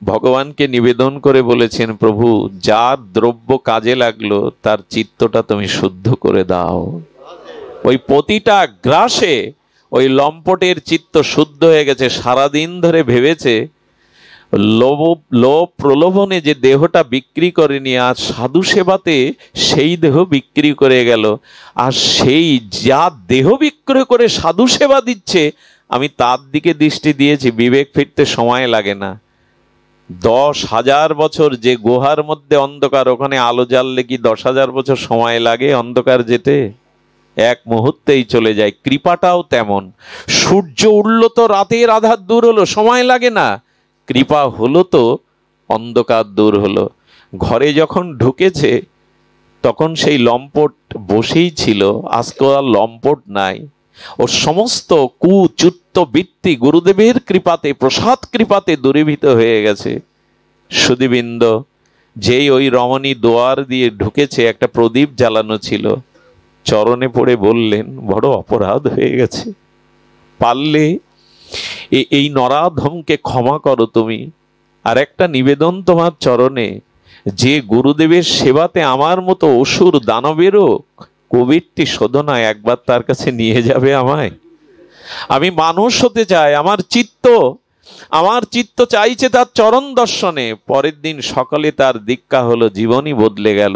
ভগবানকে নিবেদন করে বলেছেন, প্রভু যার দ্রব্য কাজে লাগলো তার চিত্তটা তুমি শুদ্ধ করে দাও। ওই প্রতিটা গ্রাসে ওই লম্পটের চিত্ত শুদ্ধ হয়ে গেছে। সারাদিন ধরে ভেবেছে লোভ প্রলোভনে যে দেহটা বিক্রি করেনি, আর সাধু সেবাতে সেই দেহ বিক্রি করে গেল। আর সেই যা দেহ বিক্রয় করে সাধু সেবা দিচ্ছে, আমি তার দিকে দৃষ্টি দিয়েছি, বিবেক ফিরতে সময় লাগে না। 10,000 বছর যে গুহার মধ্যে অন্ধকার, ওখানে আলো জ্বাললে কি 10,000 বছর সময় লাগে অন্ধকার যেতে? এক মুহূর্তেই চলে যায়। কৃপাটাও তেমন। সূর্য উঠল তো রাতের আধার দূর হলো, সময় লাগে না। কৃপা হলো তো অন্ধকার দূর হলো। ঘরে যখন ঢুকেছে তখন সেই লম্পট বসেই ছিল, আজকে আর লম্পট নাই। ওর সমস্ত কুচুত্ত বৃত্তি গুরুদেবের কৃপাতে, প্রসাদ কৃপাতে দূরীভূত হয়ে গেছে। সুধীবৃন্দ, যেই ওই রমণী দোয়ার দিয়ে ঢুকেছে, একটা প্রদীপ জ্বালানো ছিল, চরণে পড়ে বললেন, বড় অপরাধ হয়ে গেছে, পারলে এই নরাধমকে ক্ষমা করো তুমি। আর একটা নিবেদন তোমার চরণে, যে গুরুদেবের সেবাতে আমার মতো অসুর দানবেরও কোভিডটি শোধনায় একবার তার কাছে নিয়ে যাবে আমায়। আমি মানুষ হতে চাই, আমার চিত্ত চাইছে তার চরণ দর্শনে। পরের দিন সকালে তার দীক্ষা হলো, জীবনই বদলে গেল।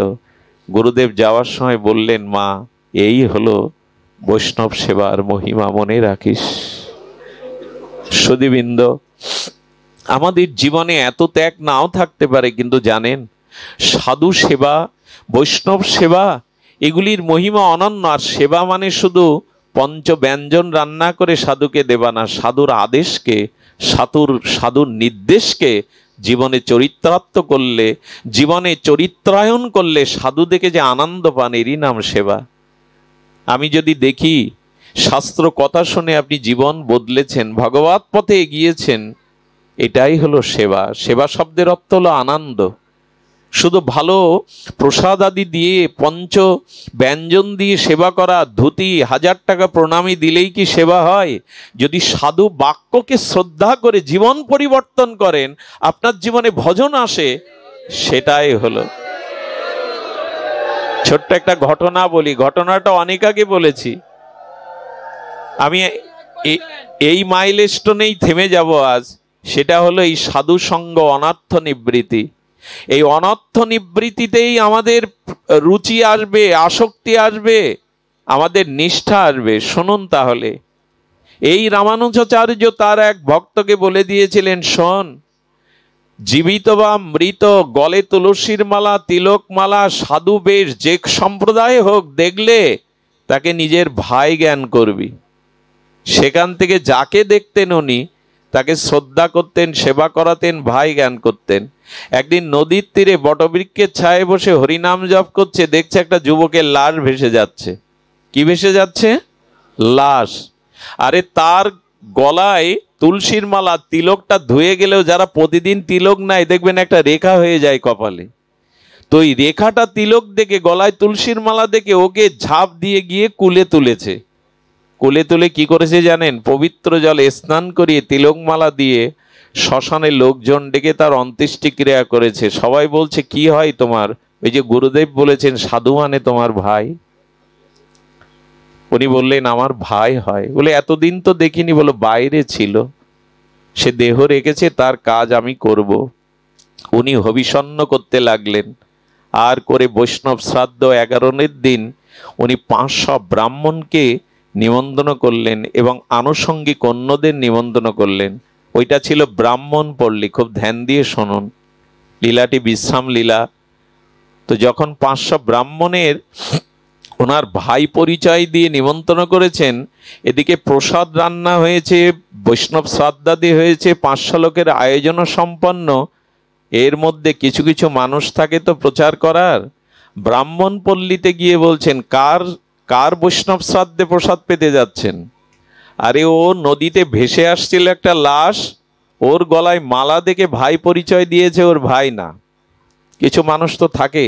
গুরুদেব যাওয়ার সময় বললেন, মা এই হলো বৈষ্ণব সেবার মহিমা, মনে রাখিস। সুধীবৃন্দ, আমাদের জীবনে এত ত্যাগ নাও থাকতে পারে, কিন্তু জানেন সাধু সেবা, বৈষ্ণব সেবা, এগুলির মহিমা অনন্য। আর সেবা মানে শুধু পঞ্চ ব্যঞ্জন রান্না করে সাধুকে দেবা না, সাধুর আদেশকে, সাধুর নির্দেশকে জীবনে চরিত্রার্থ করলে, জীবনে চরিত্রায়ন করলে সাধু দেখে যে আনন্দ পান, এরই নাম সেবা। আমি যদি দেখি শাস্ত্র কথা শুনে আপনি জীবন বদলেছেন, ভগবত পথে এগিয়েছেন, এটাই হলো সেবা। সেবা শব্দের অর্থ হলো আনন্দ। শুধু ভালো প্রসাদ আদি দিয়ে, পঞ্চ ব্যঞ্জন দিয়ে সেবা করা, ধুতি 1000 টাকা প্রণামী দিলেই কি সেবা হয়? যদি সাধু বাক্যকে শ্রদ্ধা করে জীবন পরিবর্তন করেন, আপনার জীবনে ভজন আসে, সেটাই হলো। ছোট্ট একটা ঘটনা বলি, ঘটনাটা অনেক আগে বলেছি। আমি এই মাইলস্টোনেই থেমে যাব আজ। সেটা হলো এই সাধু সঙ্গ, অনর্থ নিবৃত্তি। এই অনর্থ নিবৃত্তিতেই আমাদের রুচি আসবে, আসক্তি আসবে, আমাদের নিষ্ঠা আসবে। শুনুন তাহলে, এই রামানুজাচার্য তার এক ভক্তকে বলে দিয়েছিলেন, শোন, জীবিত বা মৃত, গলে তুলসীর মালা, তিলক মালা, সাধু বেশ, যে সম্প্রদায় হোক, দেখলে তাকে নিজের ভাই জ্ঞান করবি। সেখান থেকে যাকে দেখতেন উনি তাকে শ্রদ্ধা করতেন, সেবা করাতেন, ভাই জ্ঞান করতেন। একদিন নদীর তীরে বটবৃক্ষের ছায়ে বসে হরিনাম জপ করছে, দেখছে একটা যুবকের লাশ ভেসে যাচ্ছে। কি ভেসে যাচ্ছে? লাশ। আরে তার গলায় তুলসীর মালা, তিলকটা ধুয়ে গেলেও যারা প্রতিদিন তিলক নাই, দেখবেন একটা রেখা হয়ে যায় কপালে। তো এই রেখাটা তিলক দেখে, গলায় তুলসীর মালা দেখে ওকে ঝাঁপ দিয়ে গিয়ে কুলে তুলেছে। কুলে তুলে কি করেছে জানেন? পবিত্র জলে স্নান করিয়ে তিলক মালা দিয়ে শ্মশানে লোকজন ডেকে তার অন্ত্যেষ্টি ক্রিয়া করেছে। সবাই বলছে, কি হয় তোমার? ওই যে গুরুদেব বলেছেন সাধু মানে তোমার ভাই। উনি বললেন, আমার ভাই হয়। বলে, এতদিন তো দেখিনি। বলো, বাইরে ছিল, সে দেহ রেখেছে, তার কাজ আমি করব। উনি হবিষণ্ণ করতে লাগলেন। আর করে বৈষ্ণব শ্রাদ্ধ 11 দিন উনি 500 ব্রাহ্মণকে নিমন্ত্রণ করলেন এবং আনুষঙ্গিক অন্যদের নিমন্ত্রণ করলেন। ওইটা ছিল ব্রাহ্মণ পল্লী। খুব ধ্যান দিয়ে শুনুন, লীলাটি বিশ্রাম লীলা। তো যখন 500 ব্রাহ্মণের ওনার ভাই পরিচয় দিয়ে নিমন্ত্রণ করেছেন, এদিকে প্রসাদ রান্না হয়েছে, বৈষ্ণব শ্রাদ্ধাদি হয়েছে, 500 লোকের আয়োজনও সম্পন্ন। এর মধ্যে কিছু কিছু মানুষ থাকে তো প্রচার করার। ব্রাহ্মণ পল্লীতে গিয়ে বলছেন, কার বৈষ্ণব শ্রাদ্ধে প্রসাদ পেতে যাচ্ছেন? আরে ও নদীতে ভেসে আসছিল একটা লাশ, ওর গলায় মালা দেখে ভাই পরিচয় দিয়েছে, ওর ভাই না। কিছু মানুষ তো থাকে।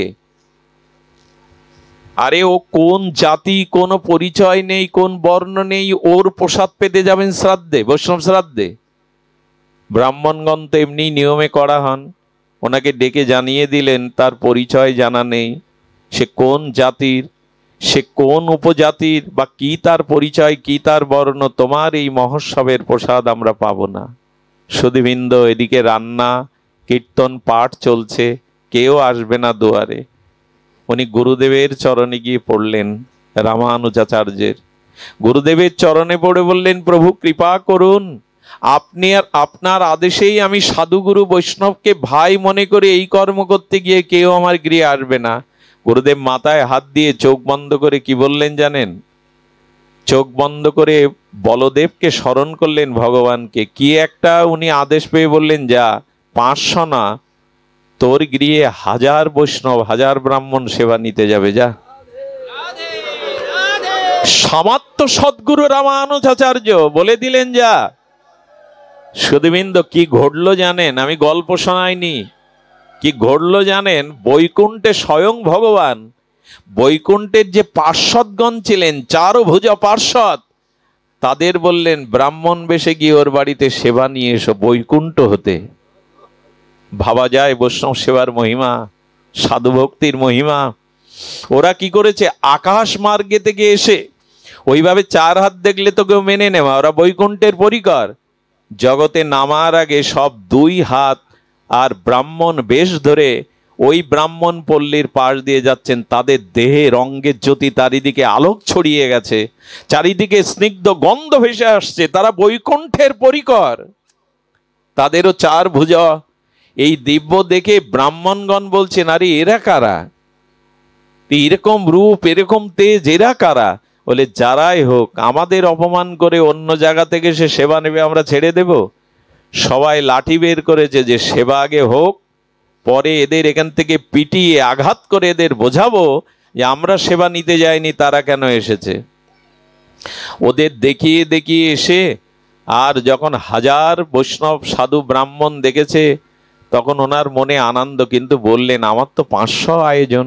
আরে ও কোন জাতি, কোন পরিচয় নেই, কোন বর্ণ নেই, ওর প্রসাদ পেতে যাবেন শ্রাদ্ধে, বৈষ্ণব শ্রাদ্ধে? ব্রাহ্মণগণ তো এমনি নিয়মে করা হন, ওনাকে ডেকে জানিয়ে দিলেন তার পরিচয় জানা নেই, সে কোন জাতির, সে কোন উপজাতির, বা কি তার পরিচয়, কি তার বর্ণ, তোমার এই মহোৎসবের প্রসাদ আমরা পাবো না। সুধীবৃন্দ, এদিকে রান্না, কীর্তন, পাঠ চলছে, কেউ আসবে না দুয়ারে। উনি গুরুদেবের চরণে গিয়ে পড়লেন, রামানুজাচার্যের গুরুদেবের চরণে পড়ে বললেন, প্রভু কৃপা করুন, আপনি আর আপনার আদেশেই আমি সাধুগুরু বৈষ্ণবকে ভাই মনে করে এই কর্ম করতে গিয়ে কেউ আমার গৃহে আসবে না। গুরুদেব মাথায় হাত দিয়ে চোখ বন্ধ করে কি বললেন জানেন? চোখ বন্ধ করে বলদেবকে স্মরণ করলেন, ভগবানকে। কি একটা উনি আদেশ পেয়ে বললেন, যা 500 না, তোর গৃহে 1000 বৈষ্ণব, 1000 ব্রাহ্মণ সেবা নিতে যাবে, যা। সামাত্য সদ্গুরু রামানুজাচার্য বলে দিলেন, যা। সুধীবৃন্দ, কি ঘটলো জানেন? আমি গল্প শোনাইনি, কি ঘটলো জানেন? বৈকুণ্ঠে স্বয়ং ভগবান, বৈকুণ্ঠের যে পার্ষদগণ ছিলেন, 4 ভুজা পার্ষদ, তাদের বললেন ব্রাহ্মণ বেশে গিয়ে ওর বাড়িতে সেবা নিয়ে এসো বৈকুণ্ঠ হতে। ভাবা যায় বৈষ্ণব সেবার মহিমা, সাধু ভক্তির মহিমা। ওরা কি করেছে? আকাশ মার্গে থেকে এসে ওইভাবে 4 হাত দেখলে তো কেউ মেনে নেওয়া, ওরা বৈকুণ্ঠের পরিকর, জগতে নামার আগে সব 2 হাত আর ব্রাহ্মণ বেশ ধরে ওই ব্রাহ্মণ পল্লীর পাশ দিয়ে যাচ্ছেন। তাদের দেহের অঙ্গের জ্যোতি চারিদিকে আলোক ছড়িয়ে গেছে, চারিদিকে স্নিগ্ধ গন্ধ ভেসে আসছে, তারা বৈকুণ্ঠের পরিকর, তাদেরও 4 ভুজা। এই দিব্য দেখে ব্রাহ্মণগণ বলছেন, আরে এরা কারা? এরকম রূপ, এরকম তেজ, এরা কারা? বলে, যারাই হোক, আমাদের অপমান করে অন্য জায়গা থেকে সে সেবা নেবে, আমরা ছেড়ে দেব? সবাই লাঠি বের করেছে যে সেবা আগে হোক, পরে এদের এখান থেকে পিটিয়ে আঘাত করে এদের বোঝাবো যে আমরা সেবা নিতে যাইনি, তারা কেন এসেছে। ওদের দেখিয়ে দেখিয়ে এসে, আর যখন 1000 বৈষ্ণব সাধু ব্রাহ্মণ দেখেছে, তখন ওনার মনে আনন্দ, কিন্তু বললেন, আমার তো 500 আয়োজন।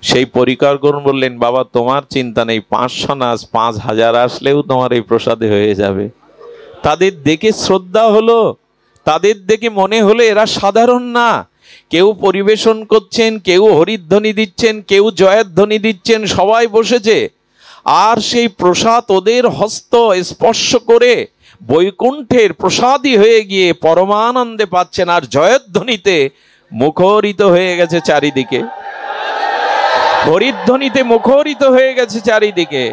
সেই পরিকর করুন, বললেন, বাবা তোমার চিন্তা নেই, 500 না, 5000 আসলেও তোমার এই প্রসাদে হয়ে যাবে। তাদের দেখে শ্রদ্ধা হলো, তাদের দেখে মনে হলো এরা সাধারণ না। কেউ পরিবেশন করছেন, কেউ হরিধ্বনি দিচ্ছেন, কেউ জয়ধ্বনি দিচ্ছেন, সবাই বসেছে। আর সেই প্রসাদ ওদের হস্ত স্পর্শ করে বৈকুণ্ঠের প্রসাদী হয়ে গিয়ে পরমানন্দে পাচ্ছেন, আর জয়ধ্বনিতে মুখরিত হয়ে গেছে চারিদিকে, হরিধ্বনিতে মুখরিত হয়ে গেছে চারিদিকে।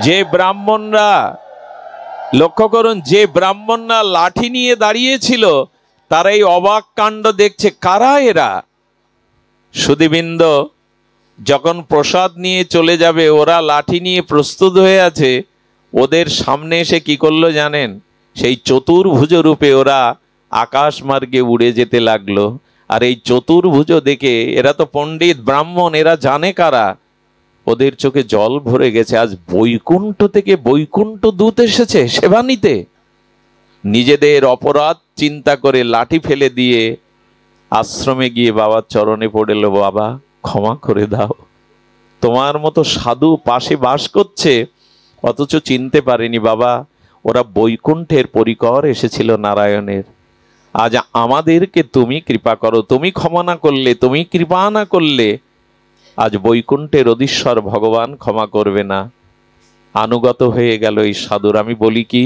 যে ব্রাহ্মণরা, লক্ষ্য করুন, যে ব্রাহ্মণরা লাঠি নিয়ে দাঁড়িয়েছিল, তারা এই অবাক কাণ্ড দেখছে। কারা এরা? সুধীবৃন্দ, যখন প্রসাদ নিয়ে চলে যাবে, ওরা লাঠি নিয়ে প্রস্তুত হয়ে আছে। ওদের সামনে এসে কি করলো জানেন? সেই চতুর্ভুজ রূপে ওরা আকাশ মার্গে উড়ে যেতে লাগলো। আর এই চতুর্ভুজ দেখে, এরা তো পণ্ডিত ব্রাহ্মণ, এরা জানে কারা। ওদের চোখে জল ভরে গেছে। আজ বৈকুণ্ঠ থেকে বৈকুণ্ঠ দূত এসেছে সেবা নিতে। নিজেদের অপরাধ চিন্তা করে লাঠি ফেলে দিয়ে আশ্রমে গিয়ে বাবার চরণে পড়েল, বাবা ক্ষমা করে দাও, তোমার মতো সাধু পাশে বাস করছে, অথচ চিনতে পারেনি বাবা, ওরা বৈকুণ্ঠের পরিকর এসেছিল নারায়ণের। আজ আমাদেরকে তুমি কৃপা করো, তুমি ক্ষমা না করলে, তুমি কৃপা না করলে আজ বৈকুণ্ঠের অধীশ্বর ভগবান ক্ষমা করবে না। আনুগত হয়ে গেল এই সাধুর। আমি বলি কি,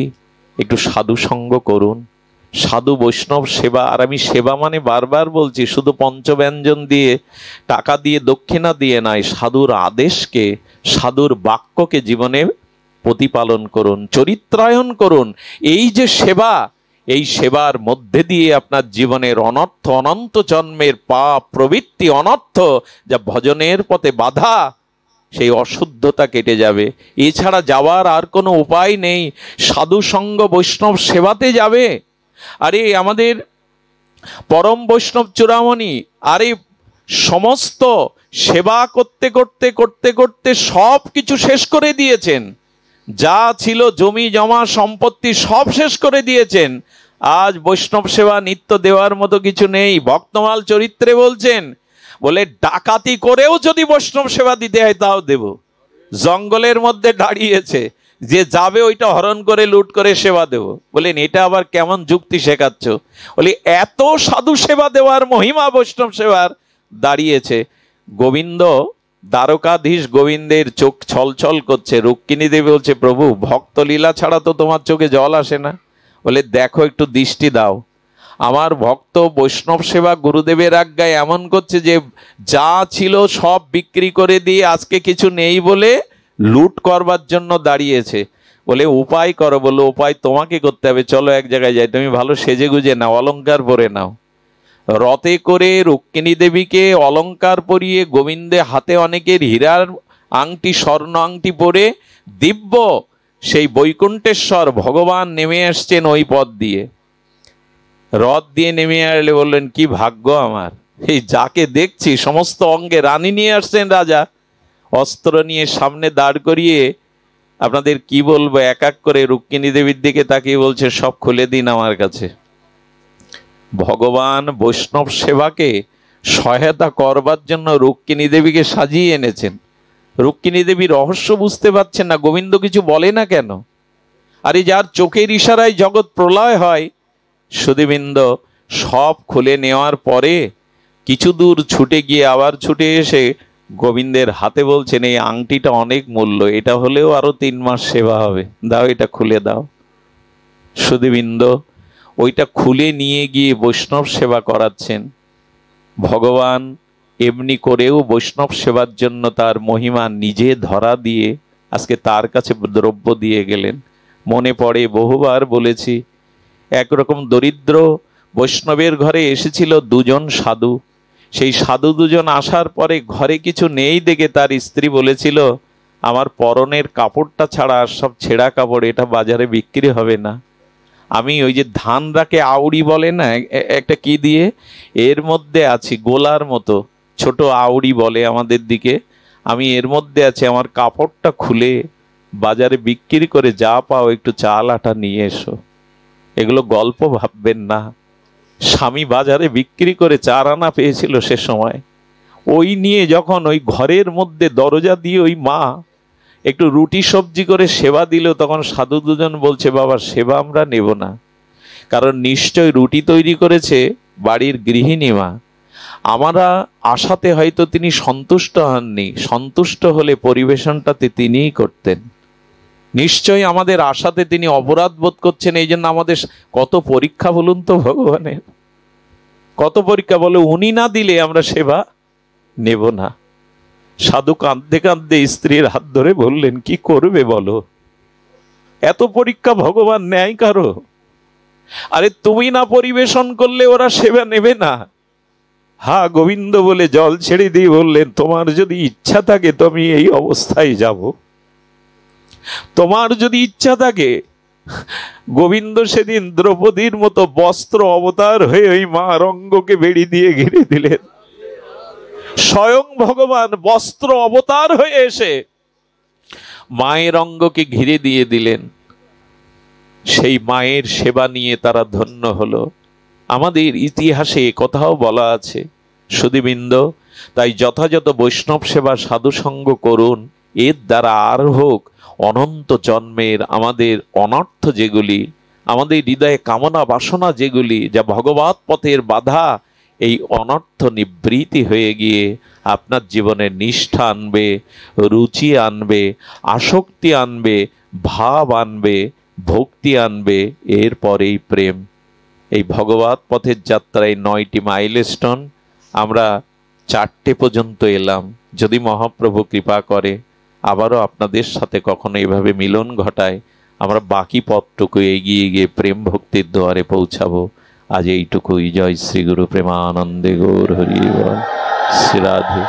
একটু সাধু সঙ্গ করুন, সাধু বৈষ্ণব সেবা। আর আমি সেবা মানে বারবার বলছি, শুধু পঞ্চব্যঞ্জন দিয়ে, টাকা দিয়ে, দক্ষিণা দিয়ে নয়, সাধুর আদেশকে, সাধুর বাক্যকে জীবনে প্রতিপালন করুন, চরিত্রায়ন করুন। এই যে সেবা, এই সেবার মধ্যে দিয়ে আপনার জীবনের অনর্থ, অনন্ত জন্মের পাপ প্রবৃত্তি, অনর্থ যা ভজনের পথে বাধা, সেই অশুদ্ধতা কেটে যাবে। এছাড়া যাওয়ার আর কোনো উপায় নেই। সাধু সঙ্গ বৈষ্ণব সেবাতে যাবে। আরে আমাদের পরম বৈষ্ণব চূড়ামণি, আরে সমস্ত সেবা করতে করতে করতে করতে সব কিছু শেষ করে দিয়েছেন। যা ছিল জমি জমা সম্পত্তি সব শেষ করে দিয়েছেন। আজ বৈষ্ণব সেবা নিত্য দেওয়ার মতো কিছু নেই। ভক্তমাল চরিত্রে বলছেন, বলে ডাকাতি করেও যদি বৈষ্ণব সেবা দিতে হয় তাও দেব। জঙ্গলের মধ্যে দাঁড়িয়েছে, যে যাবে ওইটা হরণ করে লুট করে সেবা দেব। বলেন এটা আবার কেমন যুক্তি শেখাচ্ছ? বলি এত সাধু সেবা দেওয়ার মহিমা বৈষ্ণব সেবার দাঁড়িয়েছে। গোবিন্দ, দ্বারকাধীশ গোবিন্দের চোখ ছলছল করছে। রুক্মিণী দেবী বলছে, প্রভু ভক্ত লীলা ছাড়া তো তোমার চোখে জল আসে না। বলে দেখো একটু দৃষ্টি দাও, আমার ভক্ত বৈষ্ণব সেবা গুরুদেবের আজ্ঞায় এমন করছে যে যা ছিল সব বিক্রি করে দিয়ে আজকে কিছু নেই বলে লুট করবার জন্য দাঁড়িয়েছে। বলে উপায় করো। বলো উপায় তোমাকে করতে হবে, চলো এক জায়গায় যাই, তুমি ভালো সেজে গুজে নাও, অলংকার পরে নাও। রথে করে রুক্মিণী দেবীকে অলংকার পরিয়ে গোবিন্দে হাতে অনেকের হীরার আংটি স্বর্ণ আংটি পরে দিব্য সেই বৈকুণ্ঠেশ্বর ভগবান নেমে আসছেন ওই পথ দিয়ে। রথ দিয়ে নেমে আসলে বললেন কি ভাগ্য আমার, এই যাকে দেখছি সমস্ত অঙ্গে রানী নিয়ে আসছেন রাজা, অস্ত্র নিয়ে সামনে দাঁড় করিয়ে আপনাদের কি বলবো, এক এক করে রুক্মিণী দেবীর দিকে তাকিয়ে বলছে সব খুলে দিন আমার কাছে। ভগবান বৈষ্ণব সেবাকে সহায়তা করবার জন্য রুক্মিণী দেবীকে সাজিয়ে এনেছেন। রুক্মিণী দেবী রহস্য বুঝতে পারছেন না, গোবিন্দ কিছু বলে না কেন। আরে যার চোখের ইশারায় জগৎ প্রলয় হয়, সুধীবৃন্দ সব খুলে নেওয়ার পরে কিছু দূর ছুটে গিয়ে আবার ছুটে এসে গোবিন্দের হাতে বলছেন এই আংটিটা অনেক মূল্য, এটা হলেও আরো 3 মাস সেবা হবে, দাও এটা খুলে দাও। সুধীবৃন্দ ওইটা খুলে নিয়ে গিয়ে বৈষ্ণব সেবা করাচ্ছেন। ভগবান এমনি করেও বৈষ্ণব সেবার জন্য তার মহিমা নিজে ধরা দিয়ে আজকে তার কাছে দ্রব্য দিয়ে গেলেন। মনে পড়ে বহুবার বলেছি, একরকম দরিদ্র বৈষ্ণবের ঘরে এসেছিল 2 জন সাধু। সেই সাধু 2 জন আসার পরে ঘরে কিছু নেই দেখে তার স্ত্রী বলেছিল, আমার পরনের কাপড়টা ছাড়া আর সব ছেঁড়া কাপড়, এটা বাজারে বিক্রি হবে না। আমি ওই যে ধান রাখে আউড়ি বলে না একটা কি দিয়ে, এর মধ্যে আছি, গোলার মতো ছোট আউড়ি বলে আমাদের দিকে, আমি এর মধ্যে আছি, আমার কাপড়টা খুলে বাজারে বিক্রি করে যা পাও একটু চাল আটা নিয়ে এসো। এগুলো গল্প ভাববেন না। স্বামী বাজারে বিক্রি করে 4 আনা পেয়েছিল সে সময়, ওই নিয়ে যখন ওই ঘরের মধ্যে দরজা দিয়ে ওই মা একটু রুটি সবজি করে সেবা দিল, তখন সাধু 2 জন বলছে বাবা সেবা আমরা নেব না, কারণ নিশ্চয় রুটি তৈরি করেছে বাড়ির গৃহিণী মা, আমরা আশাতে হয়তো তিনি সন্তুষ্ট হননি, সন্তুষ্ট হলে পরিবেশনটাতে তিনিই করতেন, নিশ্চয়ই আমাদের আশাতে তিনি অপরাধ বোধ করছেন, এই জন্য আমাদের কত পরীক্ষা বলুন তো ভগবানের, কত পরীক্ষা। বলে উনি না দিলে আমরা সেবা নেব না। সাধু কাঁদতে কাঁদতে স্ত্রীর হাত ধরে বললেন কি করবে বলো, এত পরীক্ষা ভগবান নেয় কারো? আরে তুমি না পরিবেশন করলে ওরা সেবা নেবে না। হা গোবিন্দ বলে জল ছেড়ে দিয়ে বললেন তোমার যদি ইচ্ছা থাকে তো আমি এই অবস্থায় যাব, তোমার যদি ইচ্ছা থাকে। গোবিন্দ সেদিন দ্রৌপদীর মতো বস্ত্র অবতার হয়ে ওই মা রঙ্গকে বেড়ি দিয়ে ঘিরে দিলেন। স্বয়ং ভগবান বস্ত্র অবতার হয়ে এসে মায়ের অঙ্গকে ঘিরে দিয়ে দিলেন। সেই মায়ের সেবা নিয়ে তারা ধন্য হলো। আমাদের ইতিহাসে কোথাও বলা আছে সুধীবৃন্দ, তাই যথাযথ বৈষ্ণব সেবা সাধুসঙ্গ করুন, এর দ্বারা আর হোক অনন্ত জন্মের আমাদের অনর্থ যেগুলি, আমাদের হৃদয়ে কামনা বাসনা যেগুলি, যা ভগবৎ পথের বাধা, এই অনর্থ নিবৃত্তি হয়ে গিয়ে আপনার জীবনে নিষ্ঠা আনবে, রুচি আনবে, আসক্তি আনবে, ভাব আনবে, ভক্তি আনবে, এরপরেই প্রেম। এই ভগবৎ পথের যাত্রায় 9টি মাইলস্টোন, আমরা 4টে পর্যন্ত এলাম। যদি মহাপ্রভু কৃপা করে আবারও আপনাদের সাথে কখনো এভাবে মিলন ঘটায়, আমরা বাকি পথটুকু এগিয়ে গিয়ে প্রেম ভক্তির দুয়ারে পৌঁছাবো। আজ এইটুকুই। জয় শ্রী গুরু প্রেমানন্দে গৌর হরি বল। শ্রী রাধে।